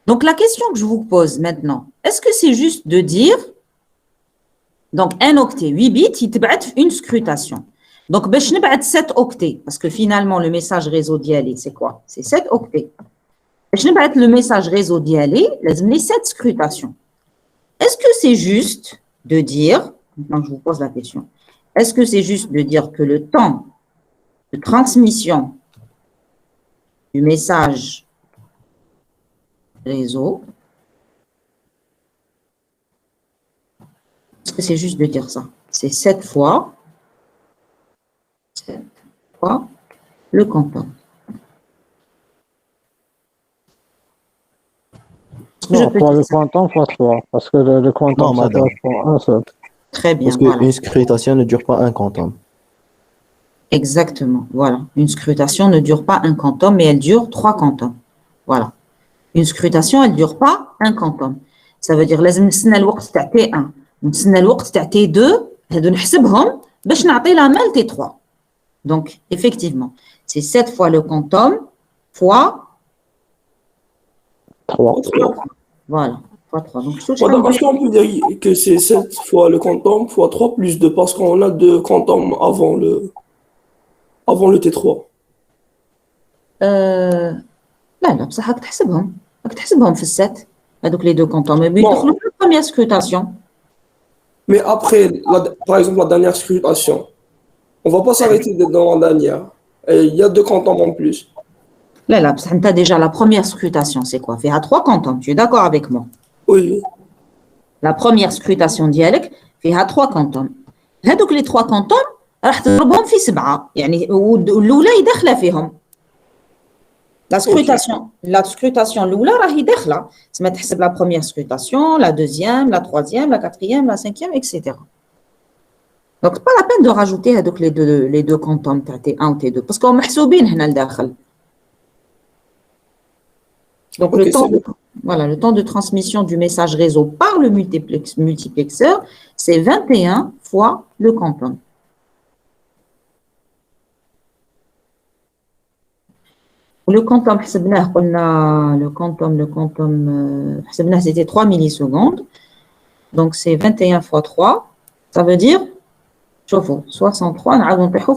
Donc, la question que je vous pose maintenant, est-ce que c'est juste de dire, donc un octet, 8 bits, il te une scrutation. Donc, باش نبعت 7 octets, parce que finalement, le message réseau d'IALI, c'est quoi? C'est 7 octets. باش نبعت le message réseau d'IALI, لازم لي 7 scrutations. Est-ce que c'est juste de dire, maintenant je vous pose la question, est-ce que c'est juste de dire que le temps de transmission du message réseau, est-ce que c'est juste de dire ça? C'est 7 fois le quantum. Non, fois le quantum fois 3, parce que le quantum, Non, ça madame. correspond à un seul. Très bien, Parce voilà. qu'une scrutation ne dure pas un quantum. Exactement, voilà. Une scrutation ne dure pas un quantum, mais elle dure 3 quantums. Voilà. Une scrutation, elle ne dure pas un quantum. Ça veut dire لازم نستنى الوقت تاع T1 ونستنى الوقت تاع T2 هادو نحسبهم باش نعطي la main T3. Donc, effectivement, c'est 7 fois le quantum fois 3. voilà, fois 3. Donc, Madame, est-ce qu'on peut dire que c'est 7 fois le quantum fois 3 plus 2 parce qu'on a 2 quantums avant le T3. لا بصح راك تحسبهم في الست هذوك لي دو كونتوم يدخلوا في البروميير سكروتاسيون. Mais après, par exemple, la dernière scrutation, on ne va pas s'arrêter dans la dernière. Et il y a 2 quantums en plus. لا بصح انت déjà la première scrutation c'est quoi? فيها 3 quantums, tu es d'accord avec moi? Oui. La première scrutation ديالك فيها 3 quantums. هذوك لي 3 quantums راح تضربهم في 7 يعني والاولى داخله فيهم. La scrutation الأولى راهي داخلة. تسمى تحسب la première scrutation, la deuxième, la troisième, la quatrième, la cinquième, etc. Donc, pas la peine de rajouter هذوك les deux quantums تاع T1 ou T2 parce qu'on محسوبين هنا لداخل. Donc, le temps de transmission du message réseau par le multiplexeur, c'est 21 fois le quantum. Le quantum, le quantum, c'était 3 millisecondes. Donc, c'est 21 fois 3. Ça veut dire, 63,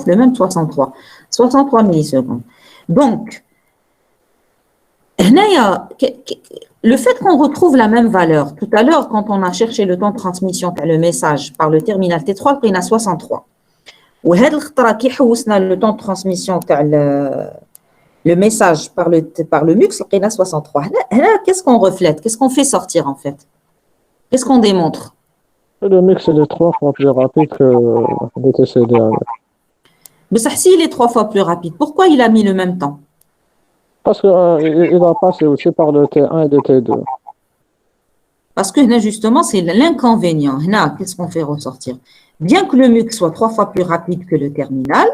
le même 63. 63 millisecondes. Donc, le fait qu'on retrouve la même valeur, tout à l'heure, quand on a cherché le temps de transmission, le message par le terminal T3, il y a 63. Et le temps de transmission, le message par le MUX, il y a 63. Qu'est-ce qu'on reflète? Qu'est-ce qu'on fait sortir en fait? Qu'est-ce qu'on démontre? Le MUX est 3 fois plus rapide que le TCD. Mais ça, s'il est 3 fois plus rapide, pourquoi il a mis le même temps? Parce qu'il va passer aussi par le T1 et le T2. Parce que là, justement, c'est l'inconvénient. Là, qu'est-ce qu'on fait ressortir? Bien que le MUX soit 3 fois plus rapide que le terminal,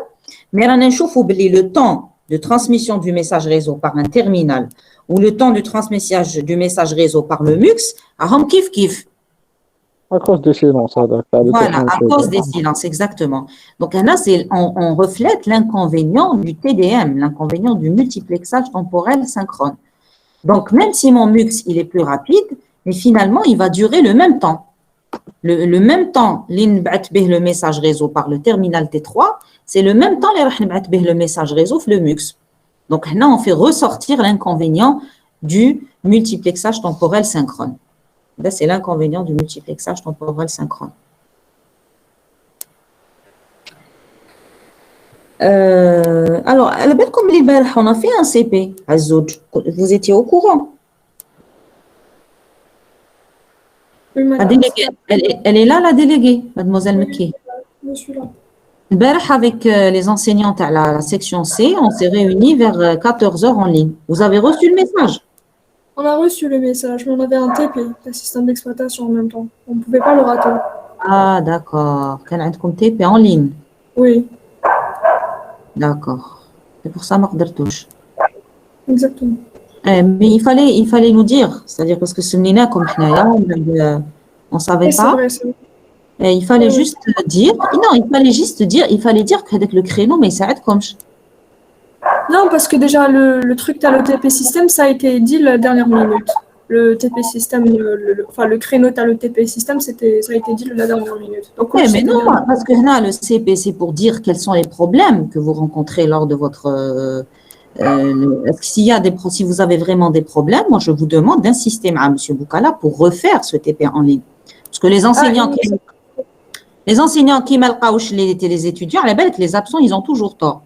mais on a le temps de transmission du message réseau par un terminal ou le temps de transmission du message réseau par le MUX, kif. À cause des silences. Voilà, à cause des silences, exactement. Donc là, on reflète l'inconvénient du TDM, l'inconvénient du multiplexage temporel synchrone. Donc, même si mon MUX, il est plus rapide, mais finalement, il va durer le même temps. Le même temps, le message réseau par le terminal T3, c'est le même temps le message réseau le MUX. Donc là, on fait ressortir l'inconvénient du multiplexage temporel synchrone. Là, c'est l'inconvénient du multiplexage temporel synchrone. Alors, comme on a fait un CP à Zouj. Vous étiez au courant? Oui, La déléguée, elle est là, la déléguée, mademoiselle Meki. Je suis là. Avec les enseignantes à la section C, on s'est réunis vers 14h en ligne. Vous avez reçu le message? On a reçu le message, mais on avait un TP, le système d'exploitation en même temps. On ne pouvait pas le rater. Ah, d'accord. Quel est ton TP en ligne? Oui. D'accord. C'est pour ça que je ne Exactement. Mais il fallait nous dire, c'est-à-dire parce que ce n'est comme on savait Et c'est pas. vrai, c'est vrai. Et il fallait juste dire, non, il fallait dire qu'avec le créneau, mais ça aide comme Non, parce que déjà, le truc, t'as le TP système, ça a été dit la dernière minute. Le TP système, enfin, le créneau, t'as le TP système, ça a été dit la dernière minute. Donc, mais c'était non, bien. parce que là, le CP, c'est pour dire quels sont les problèmes que vous rencontrez lors de votre. Si vous avez vraiment des problèmes, moi, je vous demande d'insister à M. Boukala pour refaire ce TP en ligne. Parce que les enseignants qui malqaouch les étudiants, à la belle, les absents, ils ont toujours tort.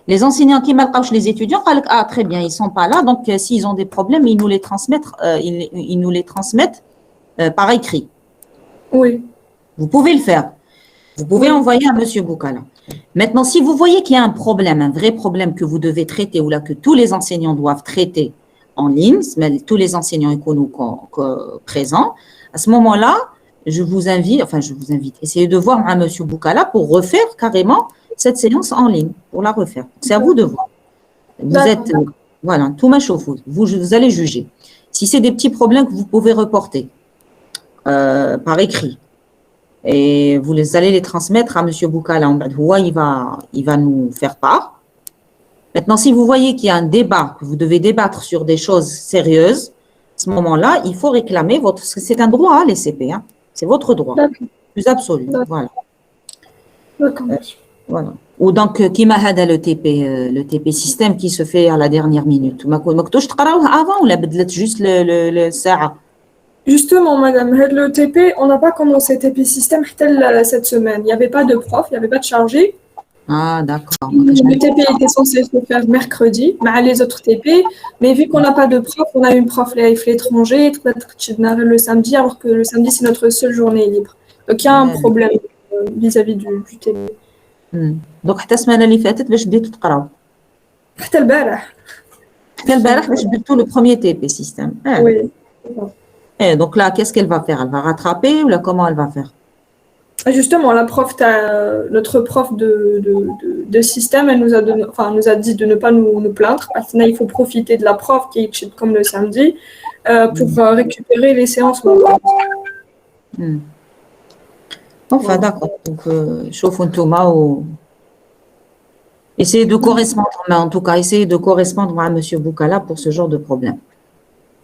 Les enseignants qui malqaouch les étudiants, ah, très bien, ils sont pas là, donc s'ils ont des problèmes, ils nous les transmettent, par écrit. Oui. Vous pouvez le faire. Vous pouvez envoyer à M. Boukala. Maintenant, si vous voyez qu'il y a un problème, un vrai problème que vous devez traiter ou là que tous les enseignants doivent traiter en ligne, tous les enseignants économiques présents, à ce moment-là, je vous invite, essayez de voir à M. Boukala pour refaire carrément cette séance en ligne, pour la refaire. C'est à vous de voir. Vous êtes, voilà, tout machauffe. Vous allez juger. Si c'est des petits problèmes que vous pouvez reporter par écrit, et vous allez les transmettre à M. Boukala. Il va nous faire part. Maintenant, si vous voyez qu'il y a un débat, que vous devez débattre sur des choses sérieuses, à ce moment-là, il faut réclamer c'est un droit, hein, les CP. Hein. C'est votre droit. Plus absolu. Voilà. Voilà. Ou donc, qui m'a aidé le TP système qui se fait à la dernière minute. Ma كنتوش تقراوه avant ou la بدلت juste le ساعة. Justement, madame, le TP, on n'a pas commencé TP système cette semaine. Il n'y avait pas de prof, il n'y avait pas de chargé. Ah, d'accord. Le TP était censé se faire mercredi, mais les autres TP. Mais vu qu'on n'a pas de prof, on a une prof à l'étranger, le samedi, alors que le samedi, c'est notre seule journée libre. Donc, il y a un problème vis-à-vis du TP. Donc, حتى السمانة اللي فاتت باش بديتوا تقراو. حتى البارح. حتى البارح باش بديتوا le premier TP système. Oui. Et donc là, qu'est-ce qu'elle va faire? Elle va rattraper ou là, comment elle va faire? Justement, notre prof de système, elle nous a dit de ne pas nous plaindre. Parce que là, il faut profiter de la prof qui est comme le samedi pour récupérer les séances. Enfin, d'accord. Donc, chauffons Thomas essayez de correspondre, mais en tout cas, essayez de correspondre à M. Boukala pour ce genre de problème.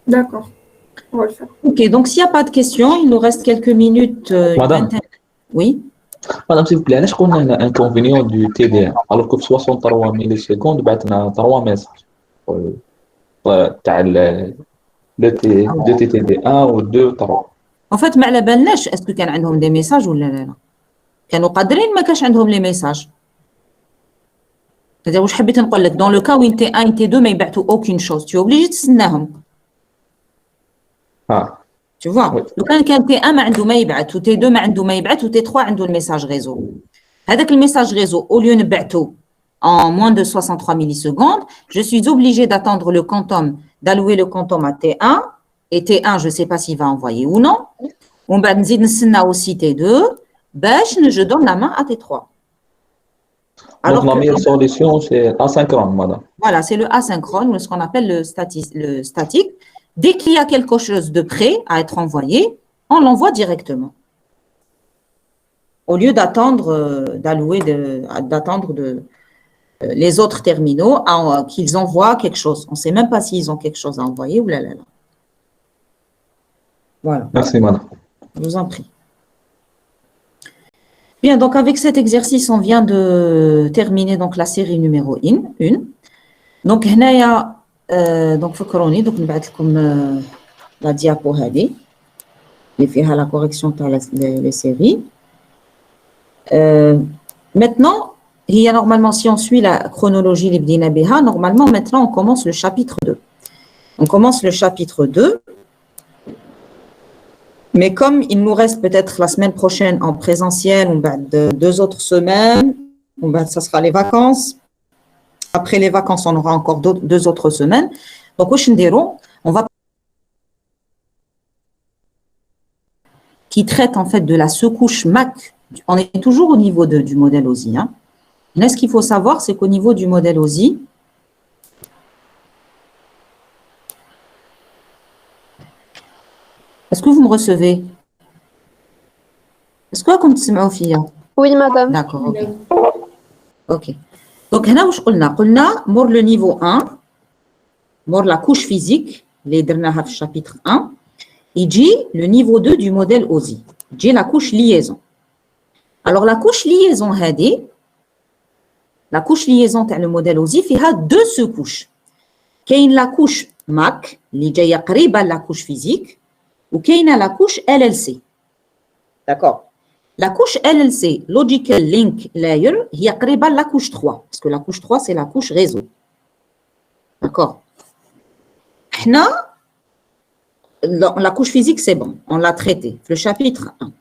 D'accord. On va le faire. Ok, donc s'il n'y a pas de questions, il nous reste quelques minutes. Madame. Oui. Madame, s'il vous plaît, علاش قلنا un inconvénient du TD1 alors que في 63 millisecondes بعثنا 3 messages تاع le TTD1 و 2 3. En fait, ما على بالناش اسكو كان عندهم دي ميساج ولا لا كانوا قادرين ما كانش عندهم لي ميساج. C'est-à-dire واش حبيت نقول لك dans le cas où il était 1 et 2 ما يبعثوا aucune chose, tu es obligé تستناهم. Tu vois, لو كان T1 ما عنده ما يبعث و T2 ما عنده ما يبعث و T3 عنده الميساج ريزو. هذاك الميساج ريزو au lieu نبعثو en moins de 63 millisecondes, je suis obligée d'attendre le quantum, d'allouer le quantum à T1 et T1 je ne sais pas s'il va envoyer ou non. On va نزيد نستنى aussi T2 باش je donne la main à T3. Alors la meilleure solution c'est asynchrone, madame. Voilà, c'est le asynchrone ou ce qu'on appelle le statique. Dès qu'il y a quelque chose de prêt à être envoyé, on l'envoie directement. Au lieu d'attendre, les autres terminaux qu'ils envoient quelque chose. On ne sait même pas s'ils ont quelque chose à envoyer ou là. Voilà. Merci, madame. Je vous en prie. Bien, donc avec cet exercice, on vient de terminer donc la série numéro 1. Donc, هنايا donc فكروني donc نبعث لكم la diapo هذه اللي فيها la correction تاع les séries. Maintenant, il y a normalement si on suit la chronologie اللي بدينا بها, normalement maintenant on commence le chapitre 2. On commence le chapitre 2. Mais comme il nous reste peut-être la semaine prochaine en présentiel, on va de 2 autres semaines, ça sera les vacances. Après les vacances, on aura encore 2 autres semaines. Donc, on va qui traite en fait de la secouche MAC. On est toujours au niveau du modèle OSI. Hein. Là, ce qu'il faut savoir, c'est qu'au niveau du modèle OSI, recevez? Est-ce que vous تسمعوا فيا؟ Oui, madame. D'accord, ok. Ok. Donc, هنا واش قلنا مور le niveau 1, مور la couche physique, اللي درناها في الشابيتر 1, يجي le niveau 2 du modèle OSI. يجي la couche liaison. Alors, la couche liaison هذه, la couche liaison تاع le modèle OSI فيها deux sous-couches. كاين la couche MAC اللي جايه قريبه la couche physique وكاينه la couche LLC. D'accord. La couche LLC, Logical Link Layer, هي قريبه la couche 3 parce que la couche 3 c'est la couche réseau. D'accord. حنا la couche physique c'est bon, on l'a traité le chapitre 1.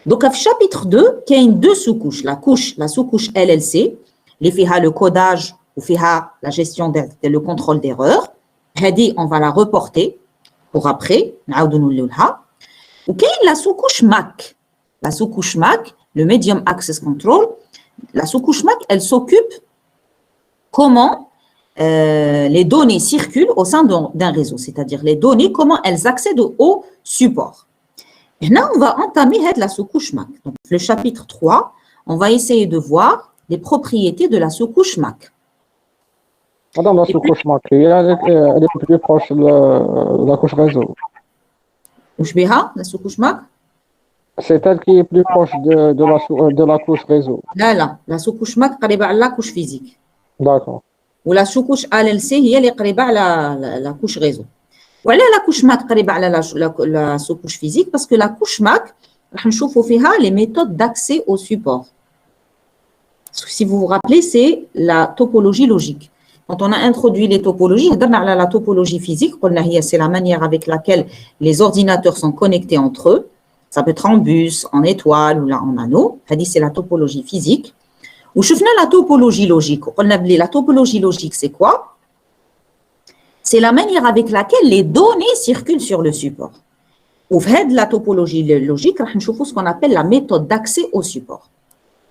Donc, au chapitre 2, il y a deux sous-couches. La sous-couche LLC, qui fait le codage ou fait la gestion et le contrôle d'erreurs. On va la reporter pour après. Et il y a la sous-couche MAC. La sous-couche MAC, le Medium Access Control, la sous-couche MAC, elle s'occupe comment les données circulent au sein d'un réseau, c'est-à-dire les données, comment elles accèdent au support. Et là, on va entamer la sous-couche MAC. Donc, le chapitre 3, on va essayer de voir les propriétés de la sous-couche MAC. Madame, la sous-couche MAC, elle est plus proche de la couche réseau. Où je vais la sous-couche MAC? C'est elle qui est plus proche de la couche réseau. Là, la sous-couche MAC est la couche physique. D'accord. Ou la sous-couche ALLC, elle est la couche réseau. Voilà la couche MAC قريبة على la sous-couche physique parce que la couche MAC راح نشوفوا فيها les méthodes d'accès au support. Si vous vous rappelez, c'est la topologie logique. Quand on a introduit les topologies, هضرنا على la topologie physique, قلنا هي c'est la manière avec laquelle les ordinateurs sont connectés entre eux. Ça peut être en bus, en étoile ou là en anneau. هذه c'est la topologie physique. وشفنا la topologie logique. قلنا بلي la topologie logique c'est quoi? C'est la manière avec laquelle les données circulent sur le support. Ou la topologie logique, on va voir ce qu'on appelle la méthode d'accès au support.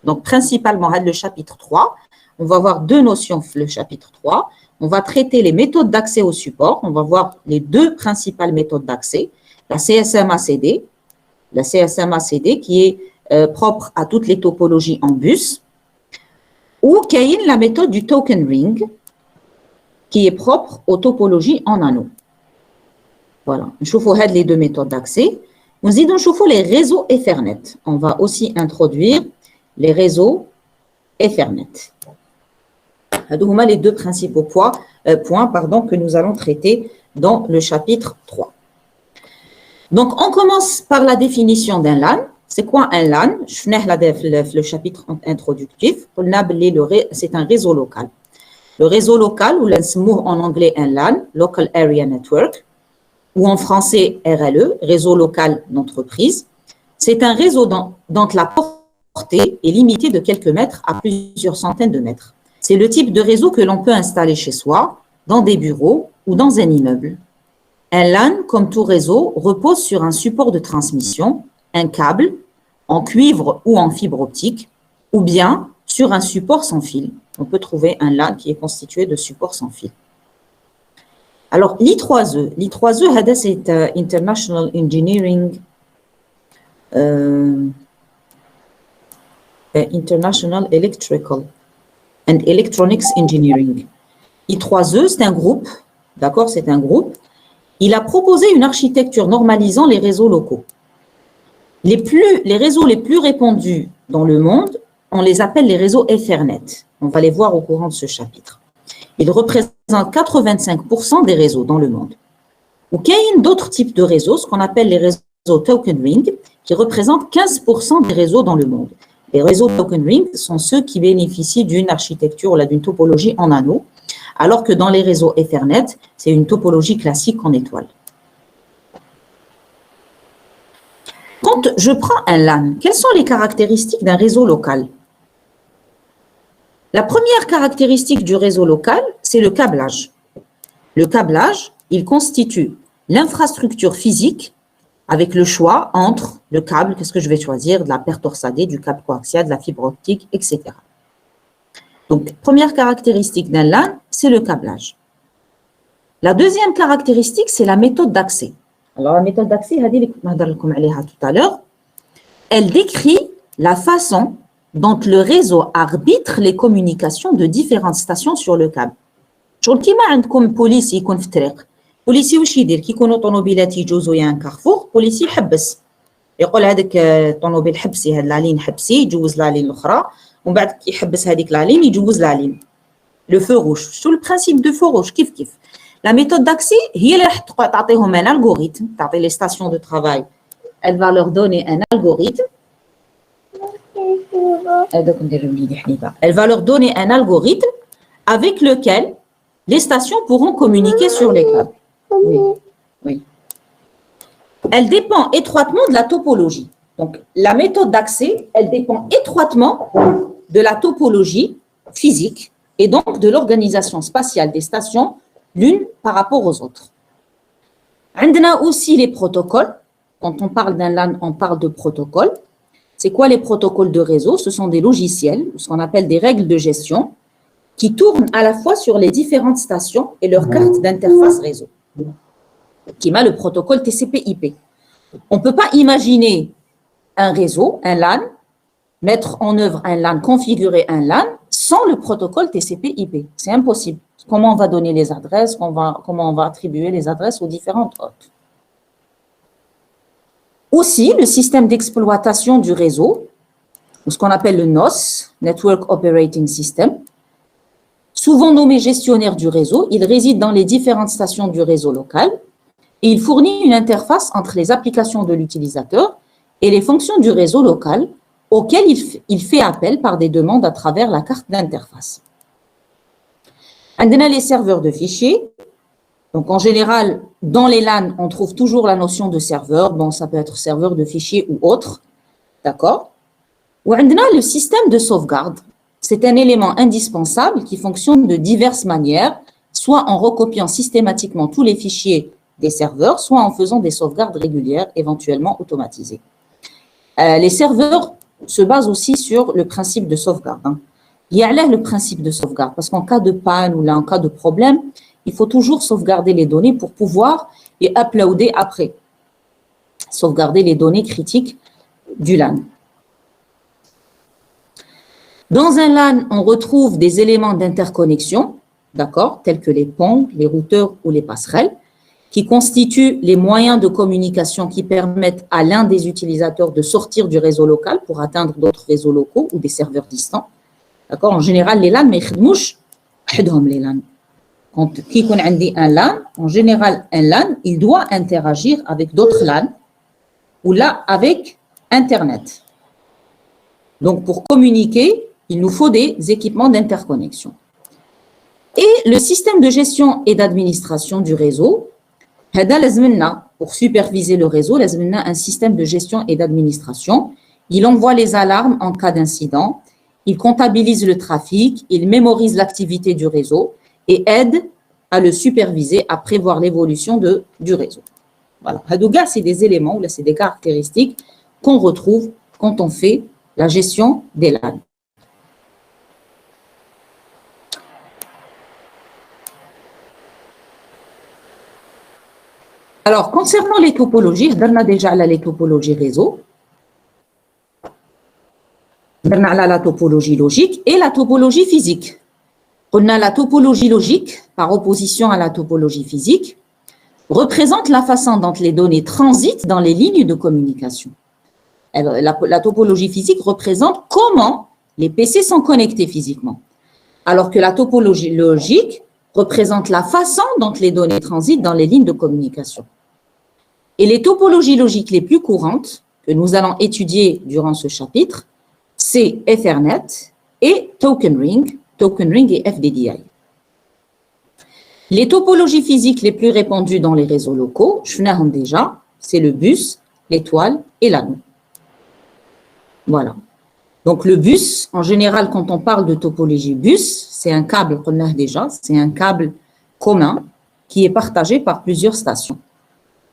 Donc, principalement, le chapitre 3, on va voir deux notions le chapitre 3. On va traiter les méthodes d'accès au support. On va voir les deux principales méthodes d'accès. La CSMA-CD, qui est propre à toutes les topologies en bus. Ou la méthode du token ring, qui est propre aux topologies en anneau. Voilà, je vous montre les deux méthodes d'accès. Nous allons voir les réseaux Ethernet. On va aussi introduire les réseaux Ethernet. Ce sont les deux principaux points que nous allons traiter dans le chapitre 3. Donc, on commence par la définition d'un LAN. C'est quoi un LAN? Je vais le chapitre introductif. C'est un réseau local. Le réseau local, ou en anglais un LAN, Local Area Network, ou en français RLE, réseau local d'entreprise, c'est un réseau dont la portée est limitée de quelques mètres à plusieurs centaines de mètres. C'est le type de réseau que l'on peut installer chez soi, dans des bureaux ou dans un immeuble. Un LAN, comme tout réseau, repose sur un support de transmission, un câble, en cuivre ou en fibre optique, ou bien sur un support sans fil. On peut trouver un LAN qui est constitué de supports sans fil. Alors, l'I3E, c'est International Engineering, International Electrical and Electronics Engineering. I3E, c'est un groupe, d'accord, c'est un groupe. Il a proposé une architecture normalisant les réseaux locaux. Les réseaux les plus répandus dans le monde, on les appelle les réseaux Ethernet. On va les voir au courant de ce chapitre. Ils représentent 85% des réseaux dans le monde. Il y a d'autres types de réseaux, ce qu'on appelle les réseaux token ring, qui représentent 15% des réseaux dans le monde. Les réseaux token ring sont ceux qui bénéficient d'une architecture ou d'une topologie en anneau, alors que dans les réseaux Ethernet, c'est une topologie classique en étoile. Quand je prends un LAN, quelles sont les caractéristiques d'un réseau local? La première caractéristique du réseau local, c'est le câblage. Le câblage, il constitue l'infrastructure physique avec le choix entre le câble, qu'est-ce que je vais choisir, de la paire torsadée, du câble coaxial, de la fibre optique, etc. Donc, première caractéristique d'un LAN, c'est le câblage. La deuxième caractéristique, c'est la méthode d'accès. Alors, la méthode d'accès, tout à l'heure, elle décrit la façon dont le réseau arbitre les communications de différentes stations sur le câble. شغل كيما عندكم بوليسي يكون في الطريق، بوليسي واش يدير كي يكونوا طوموبيلات يجوزوا يا كارفور، بوليسي يحبس يقول هذاك طوموبيل حبسي هاد لالين حبسي، يجوز لالين الاخرى ومن بعد يحبس هذيك لالين يجوز لالين لو فو روج. شو البرانسيب دو فو روج كيف لا ميثود داكسي هي اللي راح تعطيهم ان الغوريثم، تعطي لي ستاسيون دو ترافاي elle va leur donner un algorithme. Elle va leur donner un algorithme avec lequel les stations pourront communiquer sur les câbles. Oui, oui. Elle dépend étroitement de la topologie. Donc, la méthode d'accès, elle dépend étroitement de la topologie physique et donc de l'organisation spatiale des stations l'une par rapport aux autres. On a aussi les protocoles. Quand on parle d'un LAN, on parle de protocoles. C'est quoi les protocoles de réseau? Ce sont des logiciels, ce qu'on appelle des règles de gestion, qui tournent à la fois sur les différentes stations et leurs cartes d'interface réseau, qui met le protocole TCP/IP. On ne peut pas imaginer un réseau, un LAN, mettre en œuvre un LAN, configurer un LAN sans le protocole TCP/IP. C'est impossible. Comment on va donner les adresses, comment on va attribuer les adresses aux différentes hôtes. Aussi, le système d'exploitation du réseau, ce qu'on appelle le NOS, Network Operating System, souvent nommé gestionnaire du réseau, il réside dans les différentes stations du réseau local et il fournit une interface entre les applications de l'utilisateur et les fonctions du réseau local auxquelles il fait appel par des demandes à travers la carte d'interface. On a les serveurs de fichiers. Donc, en général, dans les LAN, on trouve toujours la notion de serveur. Bon, ça peut être serveur de fichiers ou autre. D'accord? Ou on a le système de sauvegarde. C'est un élément indispensable qui fonctionne de diverses manières, soit en recopiant systématiquement tous les fichiers des serveurs, soit en faisant des sauvegardes régulières, éventuellement automatisées. Les serveurs se basent aussi sur le principe de sauvegarde. Il y a là le principe de sauvegarde, parce qu'en cas de panne ou là, en cas de problème, il faut toujours sauvegarder les données pour pouvoir les uploader après. Sauvegarder les données critiques du LAN. Dans un LAN, on retrouve des éléments d'interconnexion, d'accord, tels que les ponts, les routeurs ou les passerelles, qui constituent les moyens de communication qui permettent à l'un des utilisateurs de sortir du réseau local pour atteindre d'autres réseaux locaux ou des serveurs distants. D'accord, en général, les LAN, mais les LAN. Quand on a un LAN, en général, un LAN, il doit interagir avec d'autres LAN ou là avec Internet. Donc, pour communiquer, il nous faut des équipements d'interconnexion. Et le système de gestion et d'administration du réseau, pour superviser le réseau, un système de gestion et d'administration, il envoie les alarmes en cas d'incident, il comptabilise le trafic, il mémorise l'activité du réseau et aide à le superviser, à prévoir l'évolution du réseau. Voilà. Hadouga, c'est des éléments, ou là, c'est des caractéristiques qu'on retrouve quand on fait la gestion des LAN. Alors, concernant les topologies, on a déjà les topologies réseau, on a la topologie logique et la topologie physique. On a la topologie logique, par opposition à la topologie physique, représente la façon dont les données transitent dans les lignes de communication. La topologie physique représente comment les PC sont connectés physiquement, alors que la topologie logique représente la façon dont les données transitent dans les lignes de communication. Et les topologies logiques les plus courantes que nous allons étudier durant ce chapitre, c'est Ethernet et Token Ring et FDDI. Les topologies physiques les plus répandues dans les réseaux locaux, je vous déjà, c'est le bus, l'étoile et l'anneau. Voilà. Donc le bus, en général, quand on parle de topologie bus, c'est un câble, on a déjà, c'est un câble commun qui est partagé par plusieurs stations.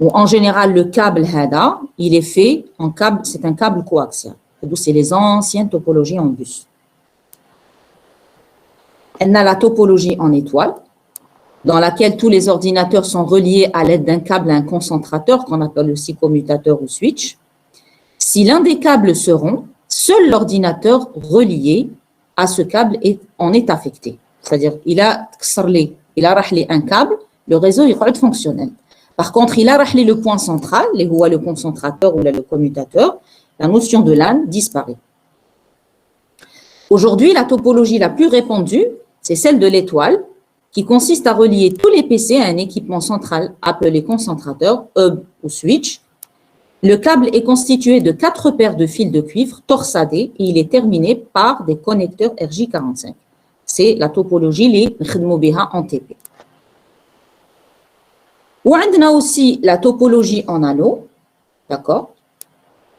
Ou en général, le câble HADA, il est fait en câble, c'est un câble coaxial. C'est les anciennes topologies en bus. On a la topologie en étoile. dans laquelle tous les ordinateurs sont reliés à l'aide d'un câble à un concentrateur qu'on appelle aussi commutateur ou switch. Si l'un des câbles se rompt, seul l'ordinateur relié à ce câble en est affecté. C'est-à-dire, il a rahlé un câble, le réseau est fonctionnel. Par contre, il a rahlé le point central, le concentrateur ou le commutateur, la notion de LAN disparaît. Aujourd'hui, la topologie la plus répandue, c'est celle de l'étoile, qui consiste à relier tous les PC à un équipement central appelé concentrateur, hub ou switch. Le câble est constitué de 4 paires de fils de cuivre torsadés et il est terminé par des connecteurs RJ45. C'est la topologie les Khidmoubiha en TP. On a aussi la topologie en anneau, d'accord?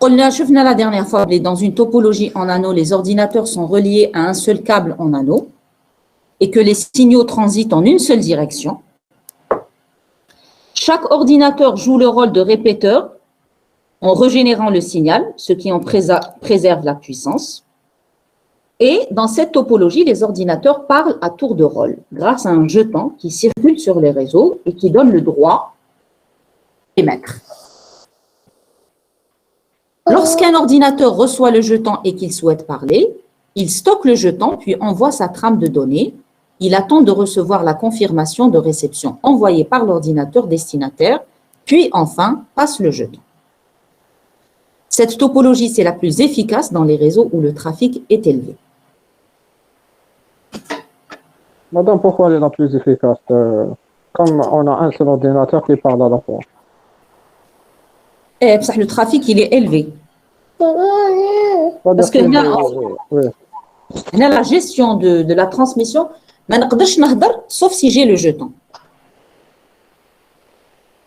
On l'a vu la dernière fois, dans une topologie en anneau, les ordinateurs sont reliés à un seul câble en anneau et que les signaux transitent en une seule direction. Chaque ordinateur joue le rôle de répéteur en régénérant le signal, ce qui en préserve la puissance. Et dans cette topologie, les ordinateurs parlent à tour de rôle grâce à un jeton qui circule sur les réseaux et qui donne le droit d'émettre. Lorsqu'un ordinateur reçoit le jeton et qu'il souhaite parler, il stocke le jeton puis envoie sa trame de données. Il attend de recevoir la confirmation de réception envoyée par l'ordinateur destinataire, puis enfin passe le jeton. Cette topologie, c'est la plus efficace dans les réseaux où le trafic est élevé. Madame, pourquoi elle est la plus efficace? Comme on a un seul ordinateur qui parle à la fois. Le trafic, il est élevé. Parce que la gestion de la transmission, sauf si j'ai le jeton.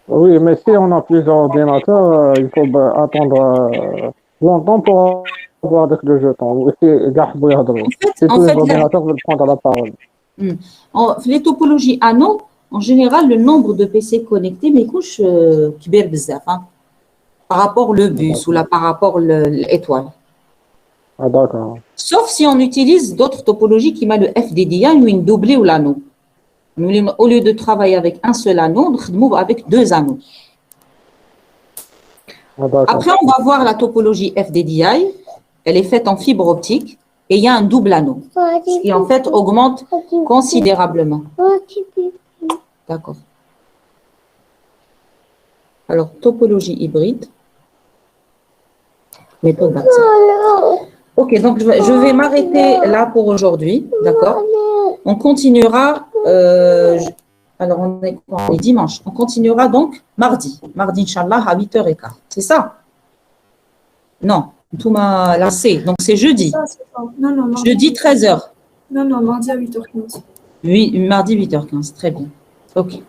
Oui, mais si on a plusieurs ordinateurs, il faut attendre longtemps pour avoir le jeton. Si tous les ordinateurs veulent prendre la parole. Les topologies anneaux, en général, le nombre de PC connectés, mais couche kibir bzaf, par rapport au bus ou par rapport à l'étoile. Ah, d'accord. Sauf si on utilise d'autres topologies qui mettent le FDDI ou une doublée ou l'anneau. Au lieu de travailler avec un seul anneau, on travaille avec 2 anneaux. Ah, après, on va voir la topologie FDDI. Elle est faite en fibre optique et il y a un double anneau, ce qui en fait augmente considérablement. D'accord. Alors, topologie hybride. Méthode d'accès. Ok, donc je vais m'arrêter là pour aujourd'hui. D'accord. On continuera. Alors, on est dimanche. On continuera donc mardi. Mardi, Inch'Allah, à 8h15. C'est ça? Non, tout m'a lancé. Donc, c'est jeudi. Non, jeudi, 13h. Non, mardi à 8h15. Oui, mardi, 8h15. Très bien. Ok.